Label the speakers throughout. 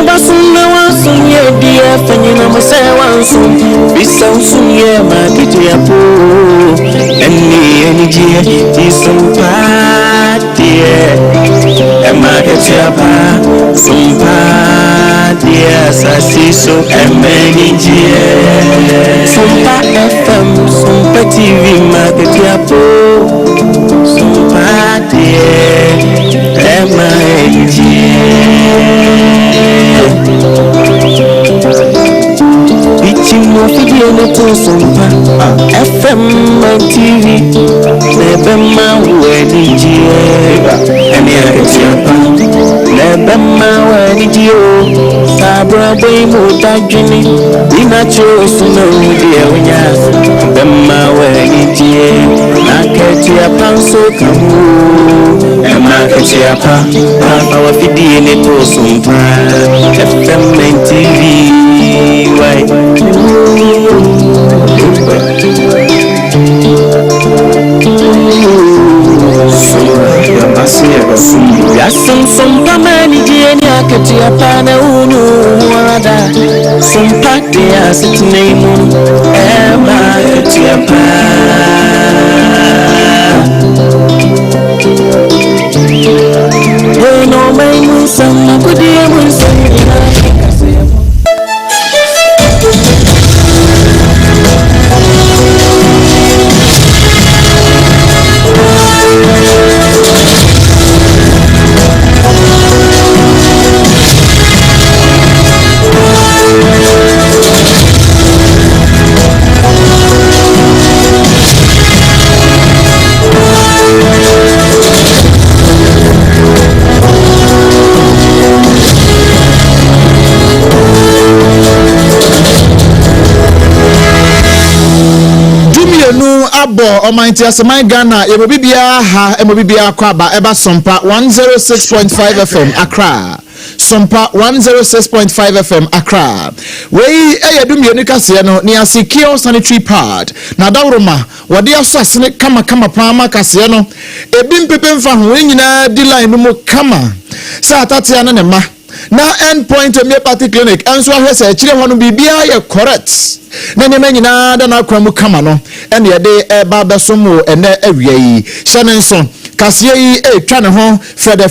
Speaker 1: Mubasum na wansum ye dia fanyina mase wansum bisansum ye makiti apo eni jie tisumpa die emakiti apa sumpa die sasiso emeni jie sumpa FM sumpa TV makiti apo sumpa die emeni jie Bichimo video no kusumpa FM and TV Nebema weni jie Eni aketiapa Nebema weni jio Sabra boi muda jini Dina chosu no udia unyas Nebema weni jie Aketiapa nso kamu Ema aketiapa Awa video no kusumpa FM and TV Why? Some pamani jeni akati apana unu wada some pati asiti neimu ema akati apana no maimu sama kudia musa Abo Almighty Asamai Ghana Ebobibia ha Emobibia Kwaba Eba Sompa 106.5 FM Accra Sompa 106.5 FM Accra Wei eyedum yenika se no ni secure sanitary pad na dawroma wade aso asene kama paama kase no ebim pepe mfa ho nyina di line no mo kama sa atatia na ne ma na endpoint homeopathy clinic enso ahwese kire ho no bibia ye correct na ne manyina da na kwamu kama no ene ye de ba besomo ene awie yi hyenenso kase yi etwa ne ho fede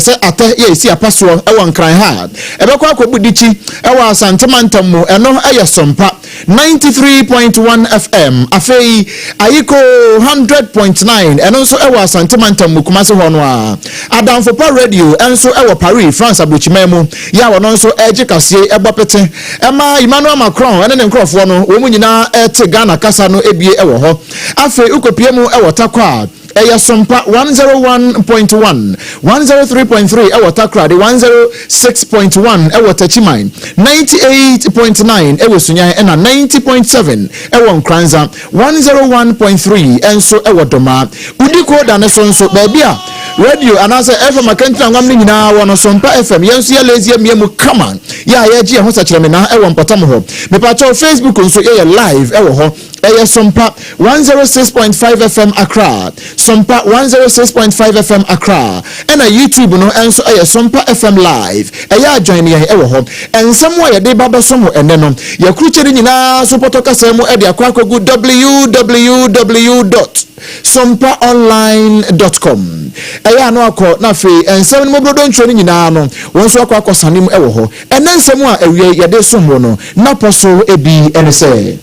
Speaker 1: se ate ye si apaso e won kran ha ebekwa akobudichi e wa asantemantam mu eno eye Sompa 93.1 FM afei ayiko 100.9 eno nso e wa asantemantam mu kumase ho no a adamfo pa radio enso e wa Paris France abochimemu ya wono nso eje kase ebopete ema Emmanuel Macron ene ne nkrofo no wo mu nyina ete Ghana kasa no ebie e wo ho afei ukopie mu e wotakwa eya Sompa 101.1 103.3 e wotakra de 106.1 e wotachiman 98.9 e wosunyan ena 90.7 e wonkranza 101.3 enso e wodoma udiko da ne sonso baabia radio anase FM akantina ngam ni nyina wono Sompa FM yenso ya lazy miemu kama ya ye ho sachire me na e wonpotam ho me pacho Facebook nso ye live e wo ho eya Sompa 106.5 FM Accra Sompa 106.5 FM Accra ena YouTube no enso eya Sompa FM live eya join ye e wo ho ensem wa ye de baba somo ene no ye krucheri nyina so potokasa mu e de akwakogu www.sompaonline.com eya no akọ na fe ensem no brodo ntwe nyina no wonso akọ sanim e wo ho ene ensem a awie ye de somo no na poso ebi ene se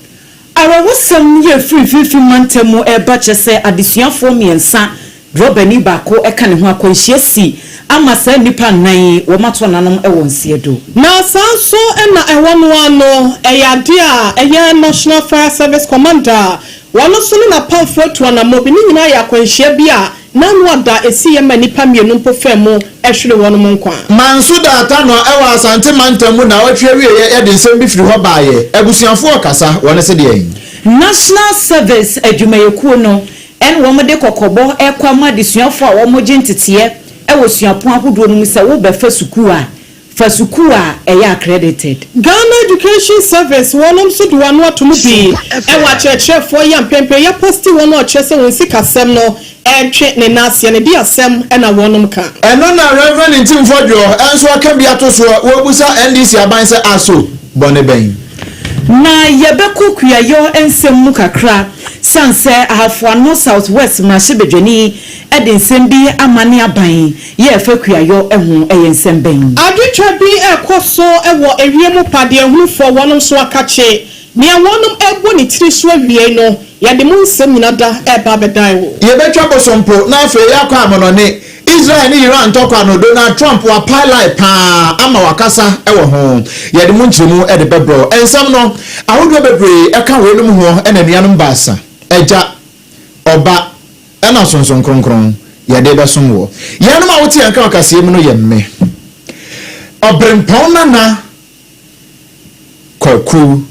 Speaker 2: Awa wasam ye free mantemu eba chese adisuafo miensa drobani bako eka ne ho akwanhia si ama sa nipa nan wo mato nanom e wonsie do
Speaker 3: na sanso na ewono ano eyade a eye National Fire Service Commander wono so na pamphlet wana mobi ni nyina ya akwanhia bi a nanu ada esi ye manipa mienu mpofemu ehwere wono nkwa
Speaker 4: mansuda atano ewa asante mantemu na wotwe wie ye de nsem bi firi ho baaye abusuafo okasa wona se de
Speaker 2: National Service adwumayekuo no en wo mode kokobo ekwama desuafo a wo moje ntete ewo suapon ahodo no mse wo be fasukua eya accredited
Speaker 3: Ghana Education Service wonom so do wanu atomo bi ewa chechefo ya mpempe ya posti wono chese won sikasem no twe ne nasia ne di asem na wonom ka
Speaker 4: eno na reverend Ntimfodwo enso aka bia to so wo busa NDC aban se aso bone ben
Speaker 2: na yebeko kuyayo ensem mu kakra sanse ahafo no southwest mashebedwani ede nsem bi amane aban ye fa kuyayo ehu eyensem ben
Speaker 3: adwetwa bi ekoso ewo ewiemu pade ehunfo wonom so akache ne wonom ebo ne tiri so awie no yade mu nsem nyinada eba bedan wo
Speaker 4: yebetwa bosompo na afa yakwa amonone Israel ni Iran tokwa no Donald Trump wa pilot pa ama wakasa ewo ho yede mu nchiremu ede bebro ensam no ahodo bebre eka we no mu ho ena nianom baasa eja oba ena sonson kronkron yede besom wo yanom a wote anka wakase mu no yemme obrempon na koku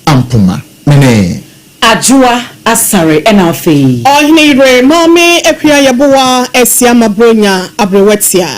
Speaker 4: ampuma mene
Speaker 2: ajua asare enafe
Speaker 3: ohine ire mame epia yebowa esia mabronya abrewetia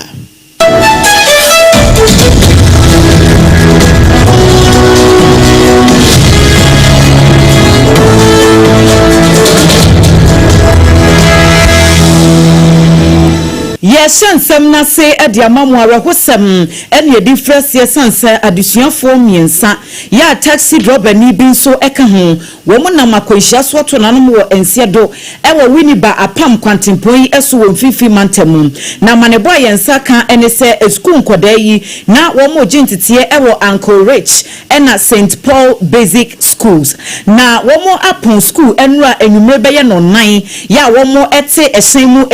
Speaker 2: Yeshansem na se adiamamu arahosem ene difference yesanse adusuafo miensa ya taxi driver ni bi nso eka ho wo mo na makonhia so to nanom wo ensiedo ewo winiba apam kwantempoi eso wo mfifi mantemu na manebo yensa kan ene se school nkoda yi na wo mo gentete ewo Uncle Rich ena St Paul Basic Schools na wo mo apon school enura enwumre beye no 9 ya wo mo ete esen mu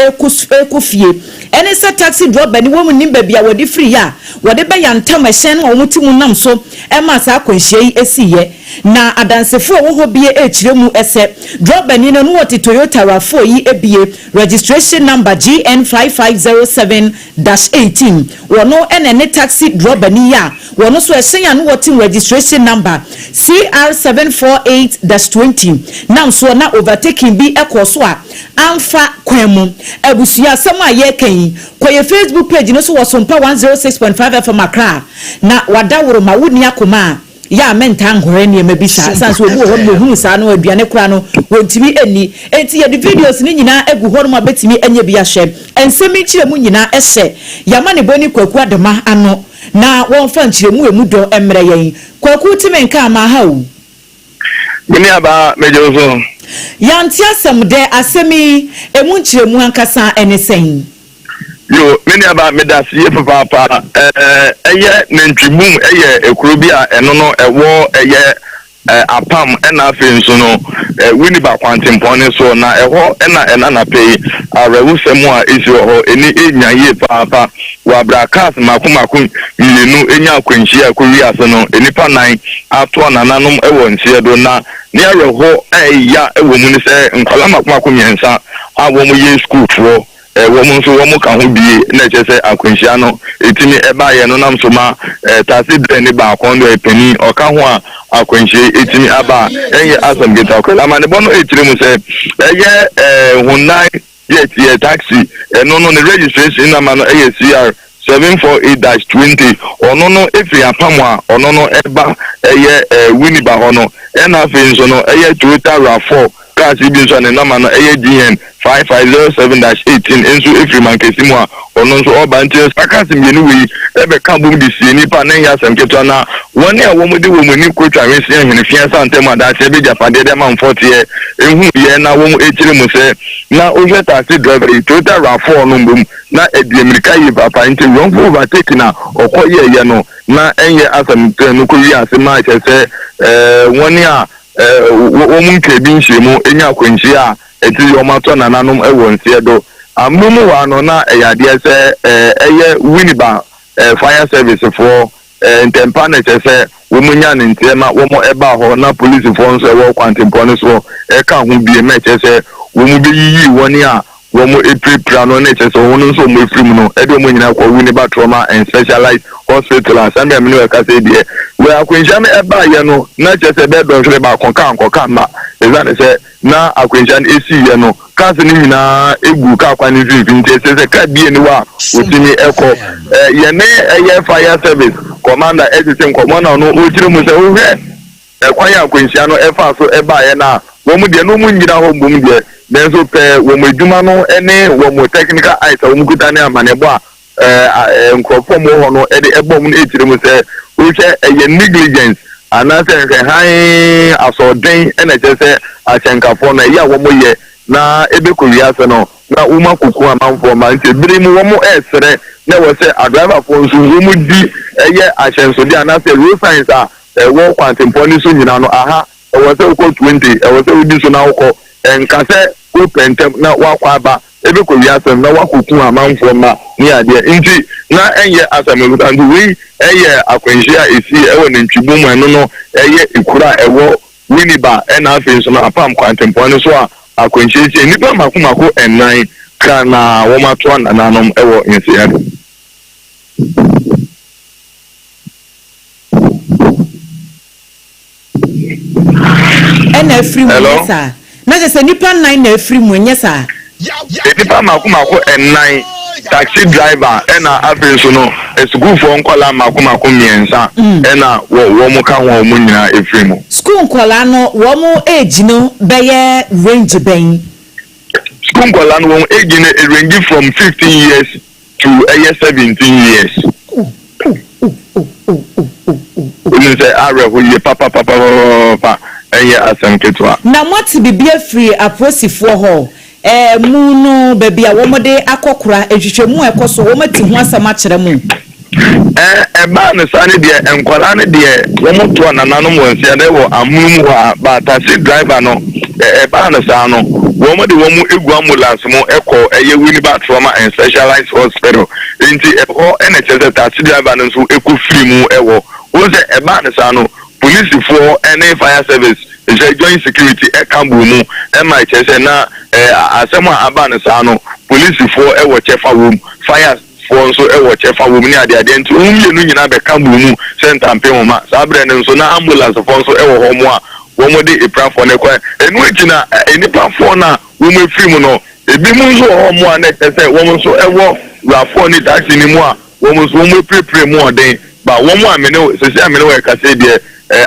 Speaker 2: ekufie ene se taxi driver ni wo mu nimba bia wo de free ya wo de be ya ntam ehyen wo muti mu nam so e ma sa akwanhie yi esiye na adansefo wo ho bie echiremu ese driver ni no wo Toyota RAV4 yi ebie registration number GN5507-18 wono ene ne taxi driver ni ya wono so ehyen ya no wo registration number CR748-20 nam so na overtaking bi ekoso a amfa kwemu abusia sama ye kan koye Facebook page no so wo SOMPA 106.5 FM Accra na wadaworo ma wuni akoma ya menta ngore ne mabisa sanso obu ho no hu sa no aduane kura no wontimi eni enti ye the videos ni nyina egu ho no mabetimi anya bi ahye ensemi kire mu nyina ehye yama ne boni kwaku adema ano na wonfa nkire mu emu do emre yen kwaku timi nka ma ha o
Speaker 5: Bini aba mejozo
Speaker 2: yanti asemde asemi emu nkire mu ankasa enesen
Speaker 5: yo mini aba medasi ye papa eye nentwibum eye ekuro a eno no ewo eye apam ena afinso no wini ba kwantempone so na eho ena na pay arewusemu a esi ho eni enyaye papa wa brakas makumakum milenu enya akwanhia akori ase no enipa 9 ato nananom ewo nsie do na ne areho eya ewo mu ni se nkwala makumakum yensa awo mu ye school fro womun so womu kan ho bie na chese akwanhia no etimi eba ye no nam so ma tasi de ni ba kon do epeni oka ho a akwanhia etimi aba enye asam geta okola ma ne bono etire mu se eye hunai ye taxi no ne registration number no eye CR 748-20 ono no efi apamwa ono no eba eye winiba hono ena fe nso no eye Toyota RAV4 kasi bi nso ne number no eye GN 5507-18 enso efi mankesimu a ono nso obantie sakasi mienu wi ebe kabum di sieni pa na ya semketo na woni a womudi womuni kwetwa wesi ahene fiansa ntema da se be japade de man 40 ehu ye na womu etire mu se na oje taxi driver Toyota RAV4 no mbum na edi America yi papa nti won fu overtake na okoye ye no na enye asam no ko wi ase ma chese woni a womu nkebi nhemu enya akwanchi a eti yomato na nanom ewo nsie do amumu wa no na eyade se eye winiba fire service for ntempa na chese womunya ne ntema womo eba ho na police for nso ewo kwantempone so eka ho bie me chese womu be yiyi woni a womo epre no na chese wono nso mo efrim no ede mo nyina kwa winiba trauma and specialized hospital and me no eka se die we akwenja me eba ye no na chese be do hwere ba konka ma ezane se na akwenja esi ye no kasi ni nyina egu ka kwa ni nti se ka bie ni wa otimi eko ye ne eye fire service commander edison commander no o jire mu se o hwe kwa ya akwenja no efa so eba ye na wɔn deɛ no mu nyina hɔ mbom deɛ nanso pɛ wɔn adwuma no ne wɔn technical eyes a wɔn kuta ne amanebɔ a nkurɔfoɔ mu hɔ no de ɛbɔ mu no etire mu sɛ wohwɛ ɛyɛ negligence anaasɛ nhwɛhan asɔɔden ɛna kyerɛ sɛ ahyɛnkafoɔ no ɛyɛ a wɔn yɛ na ebɛkɔ wiase no na wɔn akoko amanfoɔ ma nti ebire mu wɔn ɛsrɛ na wɔ sɛ adriverfoɔ nso wɔn di ɛyɛ ahyɛnsode anaasɛ road signs a ɛwɔ kwantempɔ ne so nyinaa no aha ɛwɔ sɛ wokɔ 20 ɛwɔ sɛ wodi so na wokɔ ɛnka sɛ wopɛntɛm na wakɔ aba ebɛkɔ wiase na wakoko amanfoɔ ma ne adeɛ nti na ɛnyɛ asɛmekuta nti wei ɛyɛ akwanhyia a esi ɛwɔ ne ntwibu mu ɛno no ɛyɛ ekura ɛwɔ winiba ɛna afei nso na apam kwantempɔ ne so a akwanhyia esi nipa mako ɛnan ka na wɔn ato anananom ɛwɔ nsia do.
Speaker 2: ɛna afiri mu nyɛ saa na kyerɛ sɛ nipa nnan na afiri mu nyɛ saa
Speaker 5: nipa mako ɛnan taxi driver ɛna afei nso no sukuufoɔ nkɔla mako mmiɛnsa ɛna wɔn ka wɔn mu nyinaa afiri mu.
Speaker 2: school nkɔla no wɔn age no bɛyɛ range bɛn.
Speaker 5: school nkɔla no wɔn age no range from 15 years to 17 years. Wọ́n sẹ́ àrẹ̀hó yẹ papapapapa ẹ̀yẹ asẹ̀m ketewa.
Speaker 2: Na mo ti bibi afiri apolisifoɔ hɔ mu no baabi a wɔn de akɔkora ehwehwɛmu ɛkɔ so wɔn ti ho asɛm akyerɛ mu.
Speaker 5: Ɛbaa ne saa ne deɛ nkwadaa ne deɛ wɔn to nananom wɔn nsia na ɛwɔ amunum hɔ a baatasi driver no ɛbaa ne saa no wɔn de wɔn egu ambulance mu ɛkɔ ɛyɛ Winneba Trauma and Specialized Hospital nti ɛhɔ ɛna kyerɛ sɛ taxi driver no nso ɛkɔ firi mu ɛwɔ wɔn sɛ ɛbaa ne saa no polisifoɔ ɛne fire service ɛhyɛ joint security ɛka bu mu ɛma kyerɛ sɛ na asɛm a aba ne saa no polisifoɔ ɛwɔ kyɛfa wɔm fire for nso ɛwɔ kyɛfa wɔm ne adeade nti wɔn mmienu nyinaa bɛka bu mu sɛ ntampe wɔn ma saa berɛ no nso na ambulance foɔ nso ɛwɔ hɔ mu a wɔn de eprafoɔ ne kɔ ɛnu egyina nipafoɔ na wɔn efiri mu no ebi mu nso wɔ hɔ mu a na ɛsɛ sɛ wɔn nso ɛwɔ wurafoɔ ne taxi ne mu a wɔn nso wɔn epirepire mu ɔden ba wɔn mu amene sisi amene wɔ ɛkasa deɛ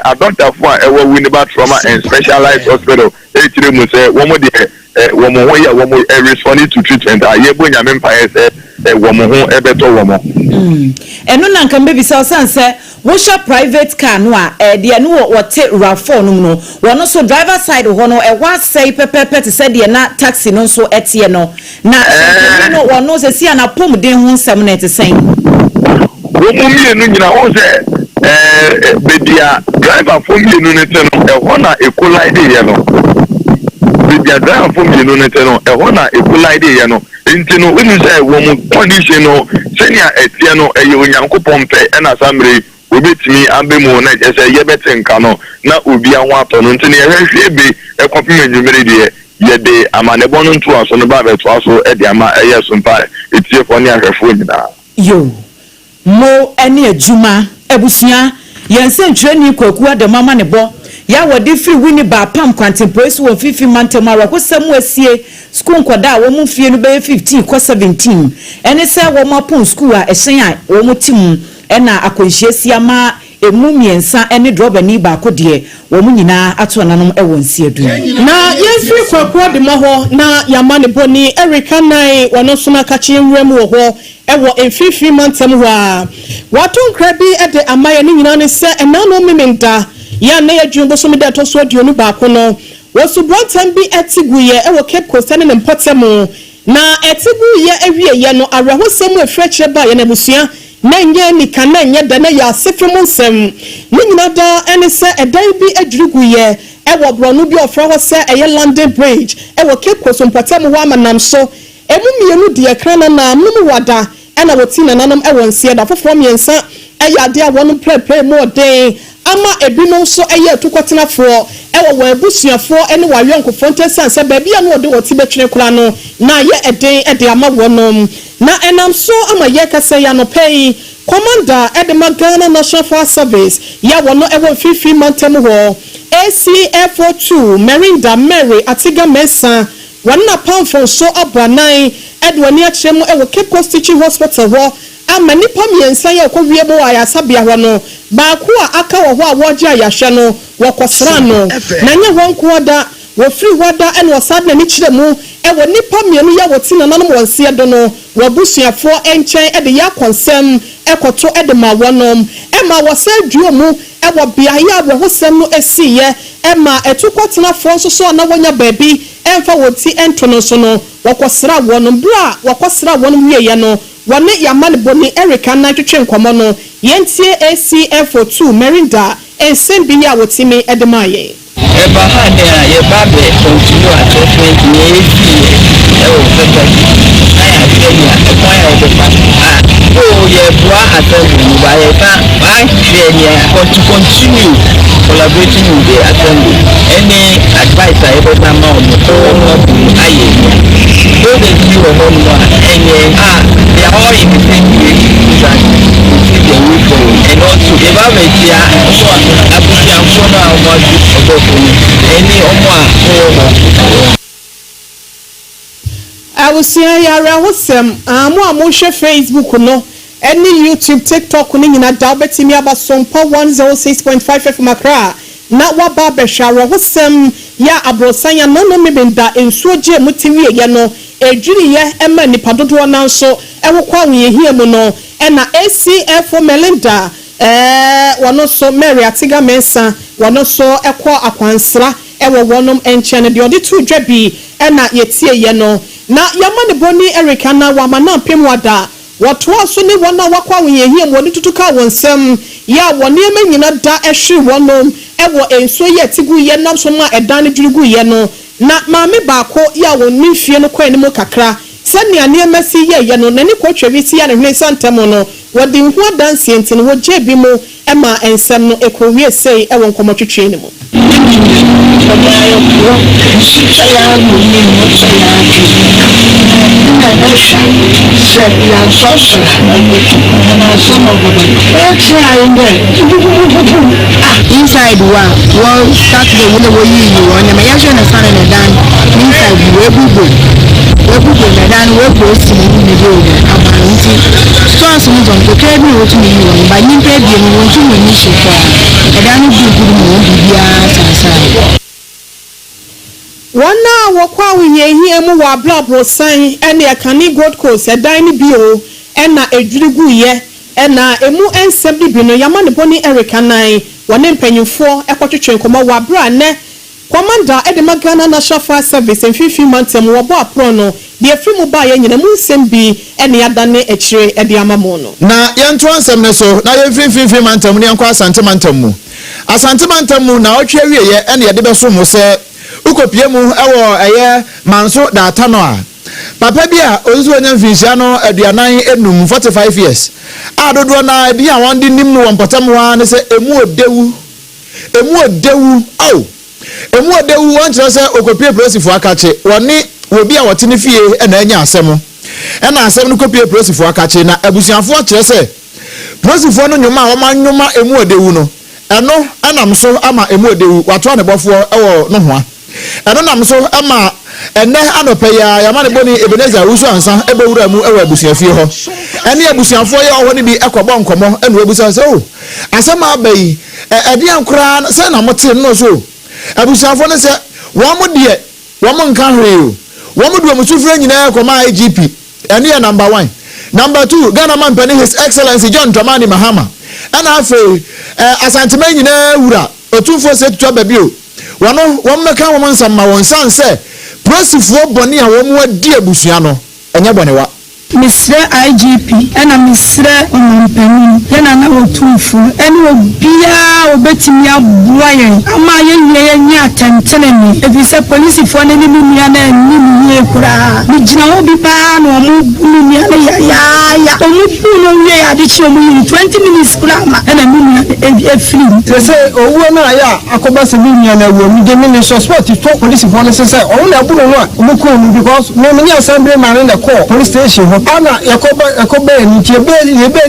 Speaker 5: adɔntafoɔ a ɛwɔ Winneba Trauma and Specialized Hospital ekyire mu sɛ wɔn deɛ wɔn ho yɛ wɔn responding to treatment a yɛbɔ nyame mpaeɛ sɛ wɔn ho ɛbɛtɔ wɔn.
Speaker 2: ɛno na nka mbɛbisa ɔsan sɛ wohyɛ private car no a deɛ no wɔte wurafoɔ no mu no wɔn nso driver side hɔ no ɛwɔ asɛe pɛpɛpɛ te sɛ deɛ na taxi no nso ɛteɛ no na ɛno no wɔn no sɛ si anapɔmuden ho nsɛm na ɛte sɛn.
Speaker 5: wɔn mu mmienu nyina wɔn sɛ beebi a driver fo mmienu ne te no ɛhɔ na ekolide yɛ no beebi a driver fo mmienu ne te no ɛhɔ na ekolide yɛ no nti no wɔn sɛ wɔn condition no sɛnea ɛteɛ no ɛyɛ onyankopɔn pɛ ɛna samire obetumi abemu na ɛsɛ yɛbɛte nka no na obi aho atɔ no nti ne yɛhwehwɛ ebe ɛkɔpem enyimire deɛ yɛde amanebɔ no ntoa so no ba bɛtoa so ɛde ama ɛyɛ sompa etiefoɔ ne ahwɛfoɔ nyinaa.
Speaker 2: Yo mo ɛne adwuma abusua yɛn sɛ ntwerɛni kwaku adamama ne bɔ ya wɔde firi Winneba pam kwantempɔi so wɔ fifi mantam a wɔkɔsɛm asie school nkɔda a wɔn fie no bɛyɛ 15 kɔ 17 ɛne sɛ wɔn apon school a ɛhyɛn a wɔn tim ɛna akɔnhyia si ama emu mmiɛnsa ɛne drɔbani baako deɛ wɔn nyinaa ato ananom ɛwɔ nsia du
Speaker 3: na yɛfiri kwaku adama hɔ na yama ne bɔ ni Erika Nai wɔn nso na kakye nwura mu wɔ hɔ ɛwɔ mfimfini mantam hɔ a wato nkra bi ɛde amayɛ ne nyinaa ne sɛ ɛna no memenda ya na yɛdwun bo so me da to so aduonu baako no wɔso brontam bi ɛtigu yɛ ɛwɔ Cape Coast ne mpɔtɛm na ɛtigu yɛ awie yɛ no awerɛhosɛm efrɛkyerɛ ba yɛ na busua na nyɛ nika na nyɛ da na yɛ asefem nsɛm ne nyina da ɛne sɛ ɛdan bi adwirigu yɛ ɛwɔ brɔno bi ɔfrɛ hɔ sɛ ɛyɛ London Bridge ɛwɔ Cape Coast mpɔtɛm hɔ amanam so emu mmienu deɛ kra na nam no wada ɛna wɔti nananom ɛwɔ nsia da foforɔ mmiɛnsa ɛyɛ ade a wɔn prɛprɛ mu ɔden ama ebinom nso ɛyɛ atukɔtenafoɔ ɛwɔ wɔn abusuafoɔ ɛne wɔn ayɔnkofoɔ ntɛnsa sɛ baabi a no wɔde wɔte bɛtwene kora no na yɛ ɛden ɛde ama wɔnom na ɛnam so ama yɛ kasa yɛ anɔpɛ yi commander ɛde ma Ghana National Fire Service yɛ wɔn no ɛwɔ mfimfini mantam hɔ ACF2 Merinda Mary Atiga Mesa wɔn na pamfo so abranan ɛde wɔn akyerɛ mu ɛwɔ Cape Coast Teaching Hospital hɔ ama nipa mmiɛnsa yɛ kɔ wie bo ayasabea hɔ no baako a aka wɔ hɔ a wɔgye ayahwɛ no wɔkɔsra no na nyɛ wɔn koada wo free wada and was sad na ni chire mu e wo nipa mienu ya woti na nanom wonse do no wo busuafo enchen e de ya konsem ekoto e de ma wonom e ma wo se duo mu e wo bia ya abrahosem no esiye e ma etukotena fo so na wonya baabi emfa woti entono so no wakosra wonom bra wakosra wonom wiye no wone yamane boni Erica na twetwe nkomo no yentie ACF2 Merinda ensembi ya wotimi edemaye
Speaker 6: eba ha de a ye ba be continue attachment ni efi e o fete aya tell ya e kwa ya o pa o ye bua attachment ni ba ye ba share ya to continue collaborating with the assembly any advice I ever ma o mo aye so they do o mo no they are all in the same way that see the way forward and also the ba me tia so abusia so na o mo any
Speaker 3: I will see ya wosem mo share Facebook no any YouTube TikTok ni nyina da betimi aba SOMPA 106.5 FM Accra na wa ba be share wosem ya abrosan ya no mebenda ensuo je mutiwi ye no edwiri ye ema nipa dodo na nso ewokwa wi ehie mu no na ACF Melinda wano so Mary Atiga Mensa wano so ekwa akwansra ewo wonom enchene de odi tu dwabi na yetie ye no na yamane boni Erica na wa mana pem wada watwa so ni wona wakwa wenye woni tutuka wonsem ya woni emenyina da ehwe wonom ewo enso ye tigu ye nam so ma edan dwurugu ye no na maame baako ya woni mfie no kwa ni mo kakra sani ane emasi ye no nani ko twebisi ya ne hwe santemo no wodi hu dansi enti no je bi mo ema ensem no ekowie sei ewo nkomotwetwe ni mo
Speaker 7: inside one start the way you want me ya share na sana na dan inside we bubu na dan we post ni video abanti stores ni don to kebi wo tumi ni won ba yin pe bi ni won tumi ni shefa e dan bubu ni bibia sasa
Speaker 3: wana wakwa wenye hie mu wa blabro san ene akani Gold Coast edan ni bio ena edwirigu ye ena emu ensem bi no yamane boni Erica nine wone mpanyufo ekotwetwe nkoma wa bra ne commander edema Ghana National Fire Service enfifi mantem wo bo apro no de afimu ba ye nyina mu nsem bi ene yadane ekire ede amamo no
Speaker 1: na yento ansem ne so na ye fifi mantem ne enko asante mantem mu na otwe wie ye ene yede beso mu se ukopie mu ewo eye manso da atano a papa bia ozuzu onye mfisia no aduanan enum 45 years adodo na bia won di nim no wonpotam wa ne se emu odewu won kire se okopie prosifo akache woni obi a wote ne fie na anya asem asem no kopie prosifo akache na abusuafo kire se prosifo no nyoma a womanyoma emu odewu no eno anam so ama emu odewu wato ne bofo ewo no hoa eno nam so ama enne anope ya yamane boni Ebenezer usu ansa ebewura mu ewa abusuafie ho ene abusuafo ye oho ne bi ekobọ nkomo ene obusa se o asema abai ede ankura se na mote no so abusuafo ne se wo mo de wo mo nka hwe o wo mo do mo sufre nyina ekoma IGP ene ya number 1 number 2 Ghana man pani His Excellency John Dramani Mahama ana afa asantema nyina wura otumfo se tutwa babi o won meka won nsama won sanse prosifo boni a won wadi abusua no enye bonewa
Speaker 7: Mr. IGP ena Mr. Omompeni yana na otumfo eni obia obetimi aboaye ama ye nya tantenemi efise police fo ne ni mia na ni kura ni gina obi pa no mu mia na ya omu no we ade chi omu 20 minutes kura ma ena mia e free
Speaker 8: se owo na ya akoba se mia na wo mi de me suspect to police fo ne se o na bu no a omu ko no because me nya assembly man in the call police station ana yakoba ni tie be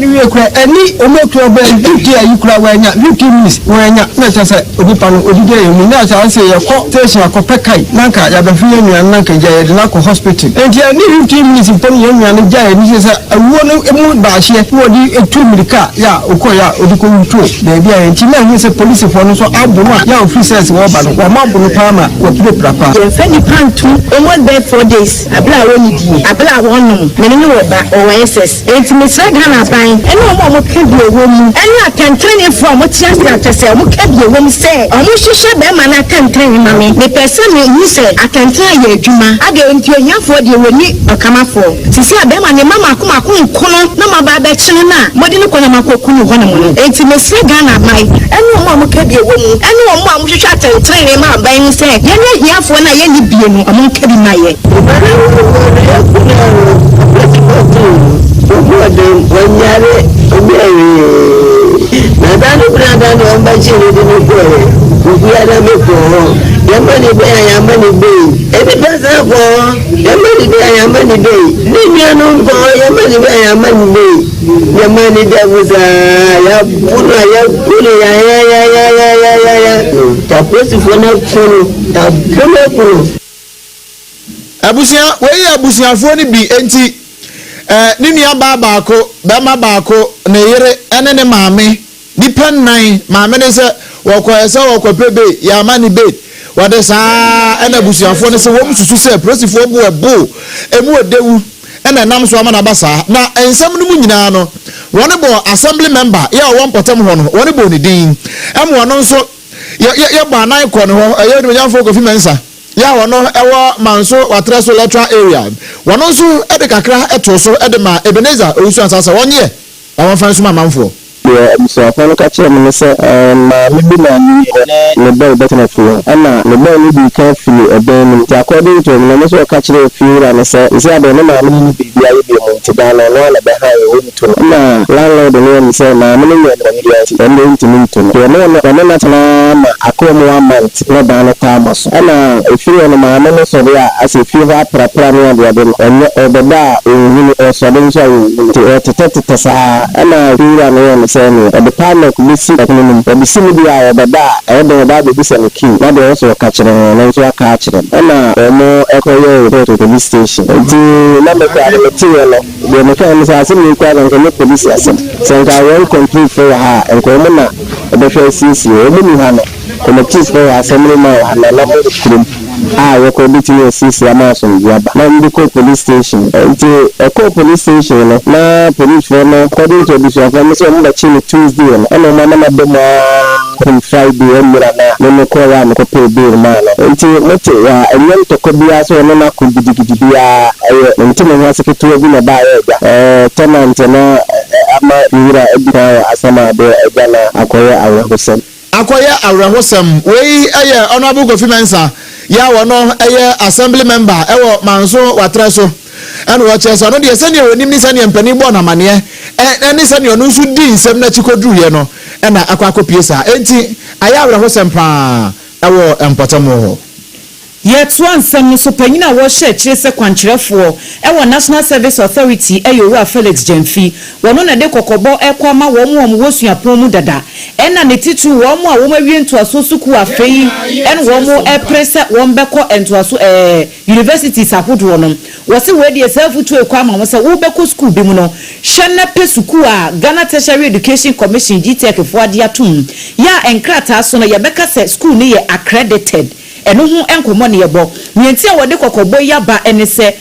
Speaker 8: ni wie kura eni omekura be tie ayi kura wanya 50 minutes wanya na chase odipa no odide yemu na chase yakọ station akọpẹ kai nanka ya be fiye nua nanka ya de na ko hospital enti ni 50 minutes pon ye nua no ja ni se awuo no emu ba hye wodi etu mirika ya okọ ya odiko wutu baby and China is a police for no so abuna ya officers wo ba no ma bunu pa ma wo pire prapa
Speaker 7: ye fa ni pantu o mo be 4 days abla wo ni di abla wo no me ni wo ba o SS enti me sra Ghana ban ene o mo ka bi ewo mu ene akantrene from mo tia sia tese mo ka bi ewo mu se o mo hwehwe be ma na akantrene ma me person me hu se akantrene ye adwuma ade enti onyafo de woni okamafo sisi abe ma ne mama akoma kono na ma ba ba kire na modi ne kono makokunu ho ne mo enti me sra Ghana ban ene o mo ka bi ewo mu ene o mo hwehwe akantrene ma ban se ye ne hiafo na ye ni bie no o mo ka bi ma ye
Speaker 1: abusia we abusiafo ni bi enti ni nua baako bema baako na yere ene ne maame nipa nan maame ne se wokopebe ya mani be wade saa ena abusiafo ne se wom susu se prosifo bo ebo emu odewu ena nam so ama na basa na ensem no mu nyina no wone bo assembly member ya won potem ho no wone bo ni din em wono nso ye ba nan ko no ho ye ni nyamfo kofi mensa ya wono ewo manso watreso electoral area wono nso ede kakra eto so ede ma Ebenezer owusu ansasa wonye awon fan so ma manfo
Speaker 9: so afano ka chere me se na libi na ni ne be better na fu ana ne be ni bi ka fili ebe ni ta according to me no so ka chere fu ra ne se isi ade ne ma ni bi bi ayi bi mo ti da na na be ha e woni to na landlord ni se na me ni ne ni ya ti ende ntimi to no na tana ma akomo wa month na ba na ta maso ana efi no ma me no so ya as efi ha pra ni ade ade no obeda ni o so de nso ti sa ana fu ra no seni the partner kumisi ekonomi obisimi dia obada ebe be se neki na de so ka kire na so aka kire na mo ekoye to police station ti na me ka de ti no de me ka ni sa simi kwa na ko police asem so ga won complete for ha enko mo na ebe fe sisi o mo ni ha no ko chief for assembly ma ha na na kurum we ko biti ni sisi ama so biaba na ndi ko police station ti ko police station no na police for no according to this one so mo chi ni Tuesday no ana na de ma on Friday emira na no ko ya no ko pay bill ma no ti mo te ya enyen to ko bia so no na ko gidigidi bia nti no ha sekretu bi na ba ya tenant na ama ira ebira asama de egana akoye awrahosem we honorable Kofi Mensa ya wono assembly member ewo manso watreso eno wo cheso no de sene onim ni sene mpani bo na mane eni sene onu su di nsem na chikodru ye no na akwakopie sa enti aya awrahosem pa ewo empotamo ho
Speaker 2: yet one sem so panyina wo hye kire se kwankyerefo ewo National Service Authority eyowura Felix Jemfi wono na de kokobo ekwama wo mu wosuapon mu dada ena ne titu wo mu a wo mawie ntoaso suku afei en wo mu eprese wo mbeko entoaso universities ahodo no wo se we de self-to ekwama wo se wo beko school bi mu no hye na pe suku a Ghana Tertiary Education Commission GTEC fo ade atum ya enkrata so no ye beka se school ni ye accredited eno hu enkomo ne yebo mienti a wode kokobo yaba ene se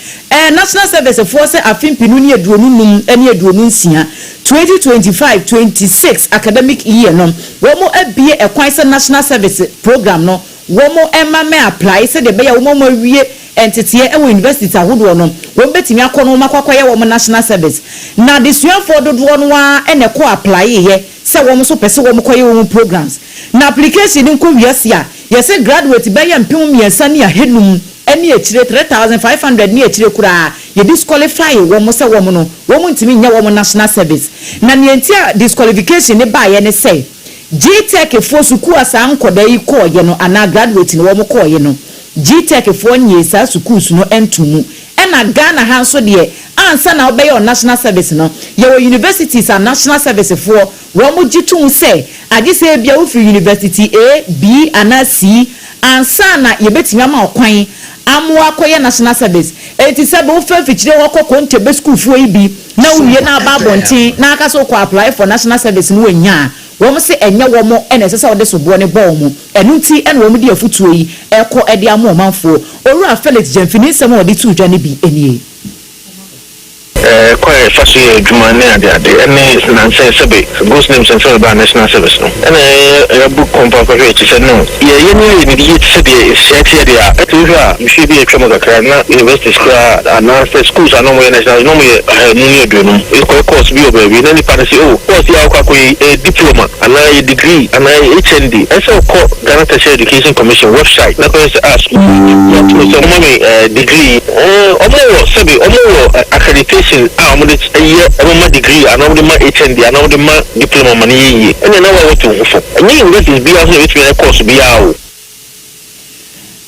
Speaker 2: National Service Force afimpinu ne aduonunum ene aduonunsia 2025-26 academic year no womo abie ekwan se National Service program no womo emame apply se de be ya womo wie entity ewo university ahodo no wo betimi akono makwakoye wo National Service na de suafo dodo no wa ene ko apply ye se wo so pese wo koye wo programs na application nko wiasia yese graduate be ya mpem miensa ne ahenum ene ekire 3500 ne ekire kura ye disqualify wo se wo no wo ntimi nya wo National Service na ne entia disqualification ne ba ye ne say GTEC fo suku asa nkoda yi ko ye no ana graduate ne wo ko ye no GTEC fo nyesa schools no entumu ena Ghana ha so de ansa na obey on National Service no ye universities and National Service fo wo mo gitun se agise bia wo free university A B and C ansa na ye betimi ama okwan amwa koye National Service eti se bo fa fichire wo kokko ntebe school fo yi bi na uye na ba bonten na aka so ko apply for National Service no wanya wɔn se ɛnyɛ wɔn ɛna ɛsɛ sɛ wɔde soboɔ ne bɔɔ mu ɛnu ti ɛna wɔn de afutuo yi ɛkɔ ɛde ama ɔmanfoɔ owura Felix Gyamfini nsɛm a wɔde tu dwa ne bi ɛnie.
Speaker 10: Quite fast Juma and say Sabi, ghost names and so about national service. And a book compact said no. Yeah, you know, you need to is set here. You should be a Trump University School and schools are no way national, no way it's quite course be baby. Then the party oh, what's the a diploma and a degree and a HND. And so called Ghana Tertiary Education Commission website. Not going to ask some money degree or Sabi or accreditation. I'm a degree, and I'm the HND, and I'm the diploma money. And then I want to for. And you get this be out which will course be out.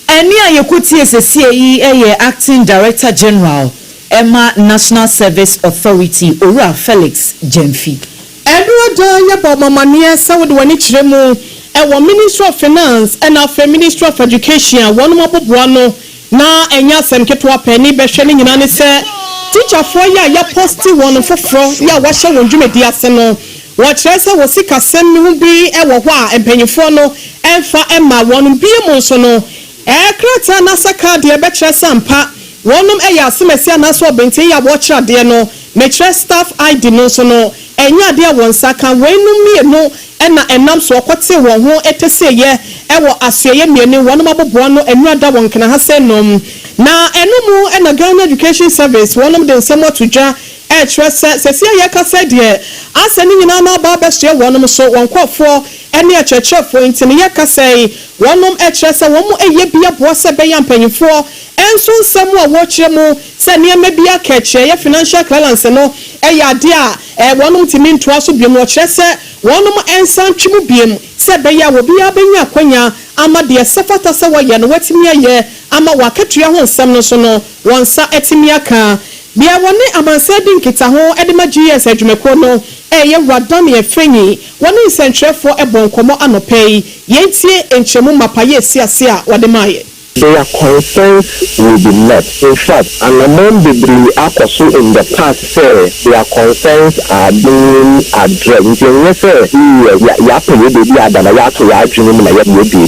Speaker 2: And near you could see as a CAE acting director general, Emma National Service Authority, Owura Felix Gyamfini.
Speaker 3: Edward Yabba Mania, Sawad Wanichemu, our Minister of Finance, and our Minister of Education, one more Buano, na Enyasem Ketwa Penny, Beshening in Anise. Teacher for ya posti one for ya washa wonjume diaseno wachese wosika semi bi ewo hwa empanyifo no emfa emma wonu bi emonso no krata na saka de be kire sampa wonum eya asemesi anaso obenten ya wo kire de no me kire staff ID no so no enya de won saka wenum mienu ena enam so okote won ho eteseye ewo asuye mienu wonum abobo no enua da won kana ha senom na enumu ena Ghana Education Service one of them somewhat to ja sesia yakasa de asani nyina na ba beshe one so one kwofo ene achechefo ntini yakasa one etrese one mu eye bia boase be yampanyifo enso nsemu a wochire mu se ne mebia kache ya financial clearance no eya de a one ntimi ntoa so biem wo kire se one ensan twimu biem se be ya wo bia benya kwanya ama de sefata se wo ye no watimi aye ama wakatua ho nsem no so no wonsa etimi aka bia woni amansadi nkita ho edema GS adwumako no eye radam ye fenyi woni nsentrefo ebonkomo anopei yentie enchemu mapaye siase a wademaye.
Speaker 9: Their concerns will be met. In fact, and among the Akosu in the past, their concerns are being addressed.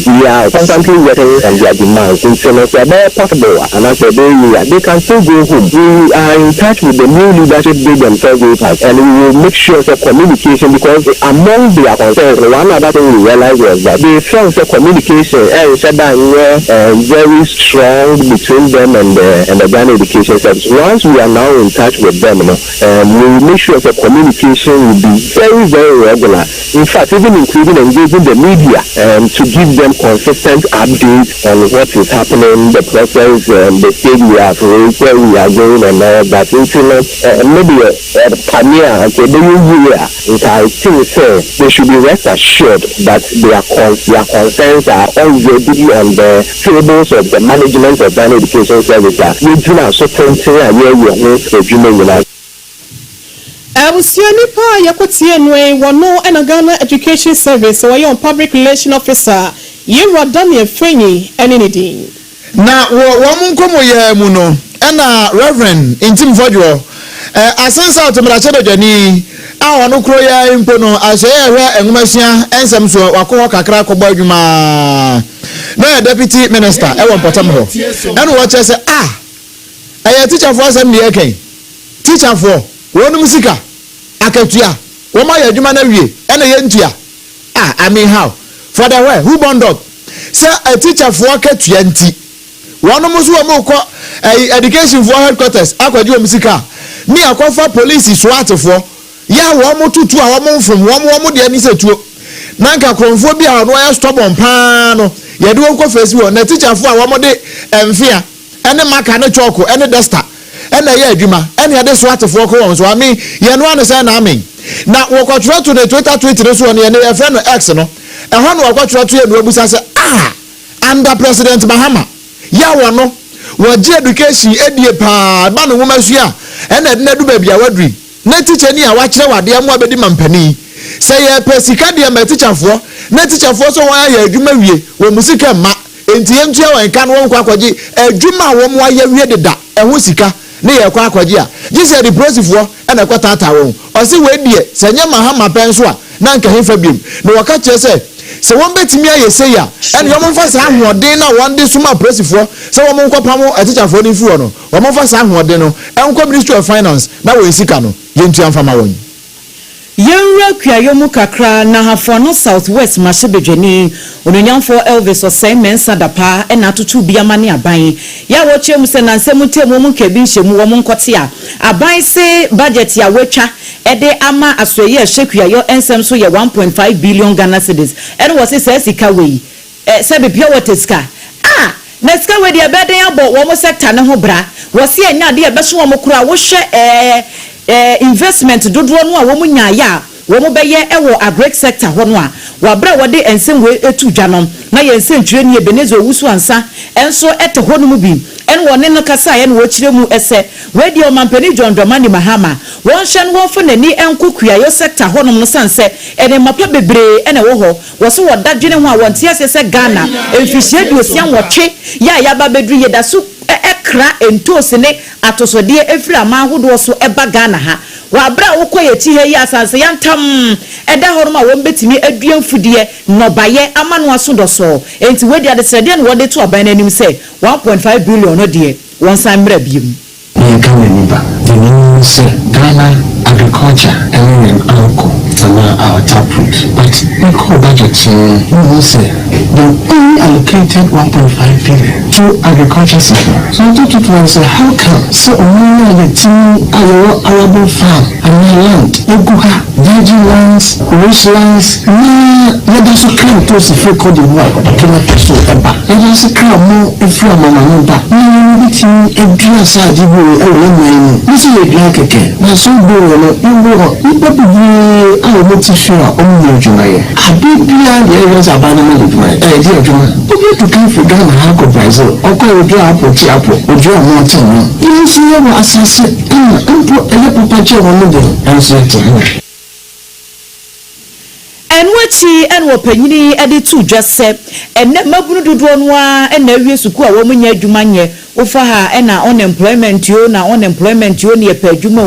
Speaker 9: We are constantly working on their demands. It's very possible, and as they can still go home. We are in touch with the new leadership they themselves with us, and we will make sure the communication, because among their concerns, one other thing we realized was that they felt the communication very strong between them and the Ghana Education Service. Once we are now in touch with them, we will make sure the communication will be very, very regular. In fact, even including engaging the media to give them consistent updates on what is happening, the process, the stage we are reached, where we are going, and all that. Maybe I think they should be rest assured that their concerns are already on the tables of the management of Ghana Education Service. We do not so
Speaker 3: nipa yakotie nwe wono ena Ghana Education Service wa yon public relation officer Yera Daniel Fenyi enidin
Speaker 1: na wo munkomo ye mu no ena Reverend Intim Fodwo asensa otomrache dojani a wono kro ya impo no ase ehwe enwumasia ensem so wakọ kakra kọbọ adwuma na deputy minister e won potam ho ena wo che se aya teacher for asem ne yeken teacher for wonum sika akatua wo ma ya adwuma na wie ena ye ntua I mean how for the way who bond up say a teacher for akatua nti wonum so wo mo education for headquarters akwaji wo sika ni akofa police SWAT for ya wo mo tutu a wo mo from wo de ani setuo nanka kronfo bi a no ya stubborn pa no ye de won ko face wo na teacher for a wo mo de emfia ene maka ne choko ene duster ene ya adwuma ene ya de SWAT for ko won so ami ye no an say na amen na wo kwatro to the Twitter tweet no so ne ye friend no X no e ho no wo kwatro to ye no abusa say under President Mahama ya wo no wo education edie pa ba no wo masua ene de na du ba bia wadri na teacher ni a wa kire wade am abedi mampani say ye pesika de ma teacher for na teacher for so wa ya adwuma wie wo musika ma enti entua wan kan won kwa kwaji adwuma wo mo ya wie de da eho sika na ye kwa kwaji a ji say the process for na kwata ta won o se we die se nya Mahama pen so a na nka hefa biem na waka kyerɛ sɛ wɔn betumi ayɛ sɛ ya ɛna wɔn mfa saa ahoɔden na wɔn de suma apolisifoɔ sɛ wɔn nkɔ pam ɛtikyafoɔ no mfuo no wɔn mfa saa ahoɔden no ɛnkɔ ministry of finance na wɔn sika no yɛntua mfama wɔn
Speaker 2: yenra kuayo mu kakra na hafo no southwest mashebedwani ononyamfo Elvis osai mensa dapa na atutu biama ne aban ya wo chem se nansem temu mu kebi nhemu wo mu nkote a aban se budget ya wetwa ede ama asoye ahwekuayo ensem so ye 1.5 billion Ghana cedis ene wo se sika wei se be pure water ska na sika we de beden abo wo mo sector ne ho bra wo se anya de be so wo mo kura wo hwe investment dodo no a wo munya ya wo mo beye ewo agric sector ho no a wa bra wo de ensem we etu dwanom na ye ensem twire ne Ebenezer Owusu ansa enso ete ho no mu bi en wo ne no kasa ye no wo kire mu ese we de o mampani John Dramani Mahama won hye no wo fo nani enkokua yo sector ho no no sanse ene mapa bebre ene wo ho wo so wo dadwene ho a won tie se Ghana emfihie bi osian wo twe ya ba bedru ye da so ekra entose ne atosode efiri amahodo so eba Ghana ha wa bra wo koye ti he ya asanse yantam eda horoma wo betimi aduan fudie nobaye amano aso do so enti wedi adesede ne wode to aban nanim se 1.5 billion no de won san mra biem
Speaker 11: Ghana agriculture and uncle our taproot. But we call budget we say they only allocated 1.5 billion to agriculture sector. So I thought it was how come so only the team our arable farm and land Eguha, virgin lands, rich lands, let us claim to see for code in work the Kenya Peso Eba. Let us claim more if you are Mamma. We need to address our this is a black again. Now, so go you probably are not sure on your July. I did be the areas of abandonment of my idea. But you to come for Ghana Hako Brazil, or call a drop or Tiapo, or draw more time. You see, you are assassin, and put a little patch on the and say
Speaker 2: enwachi enwo panyini ede tu dwase enne mabunu dodo no a enne awie suku a wo munya adwuma nye ofa ha ena unemployment yo na unemployment yo ne pa adwuma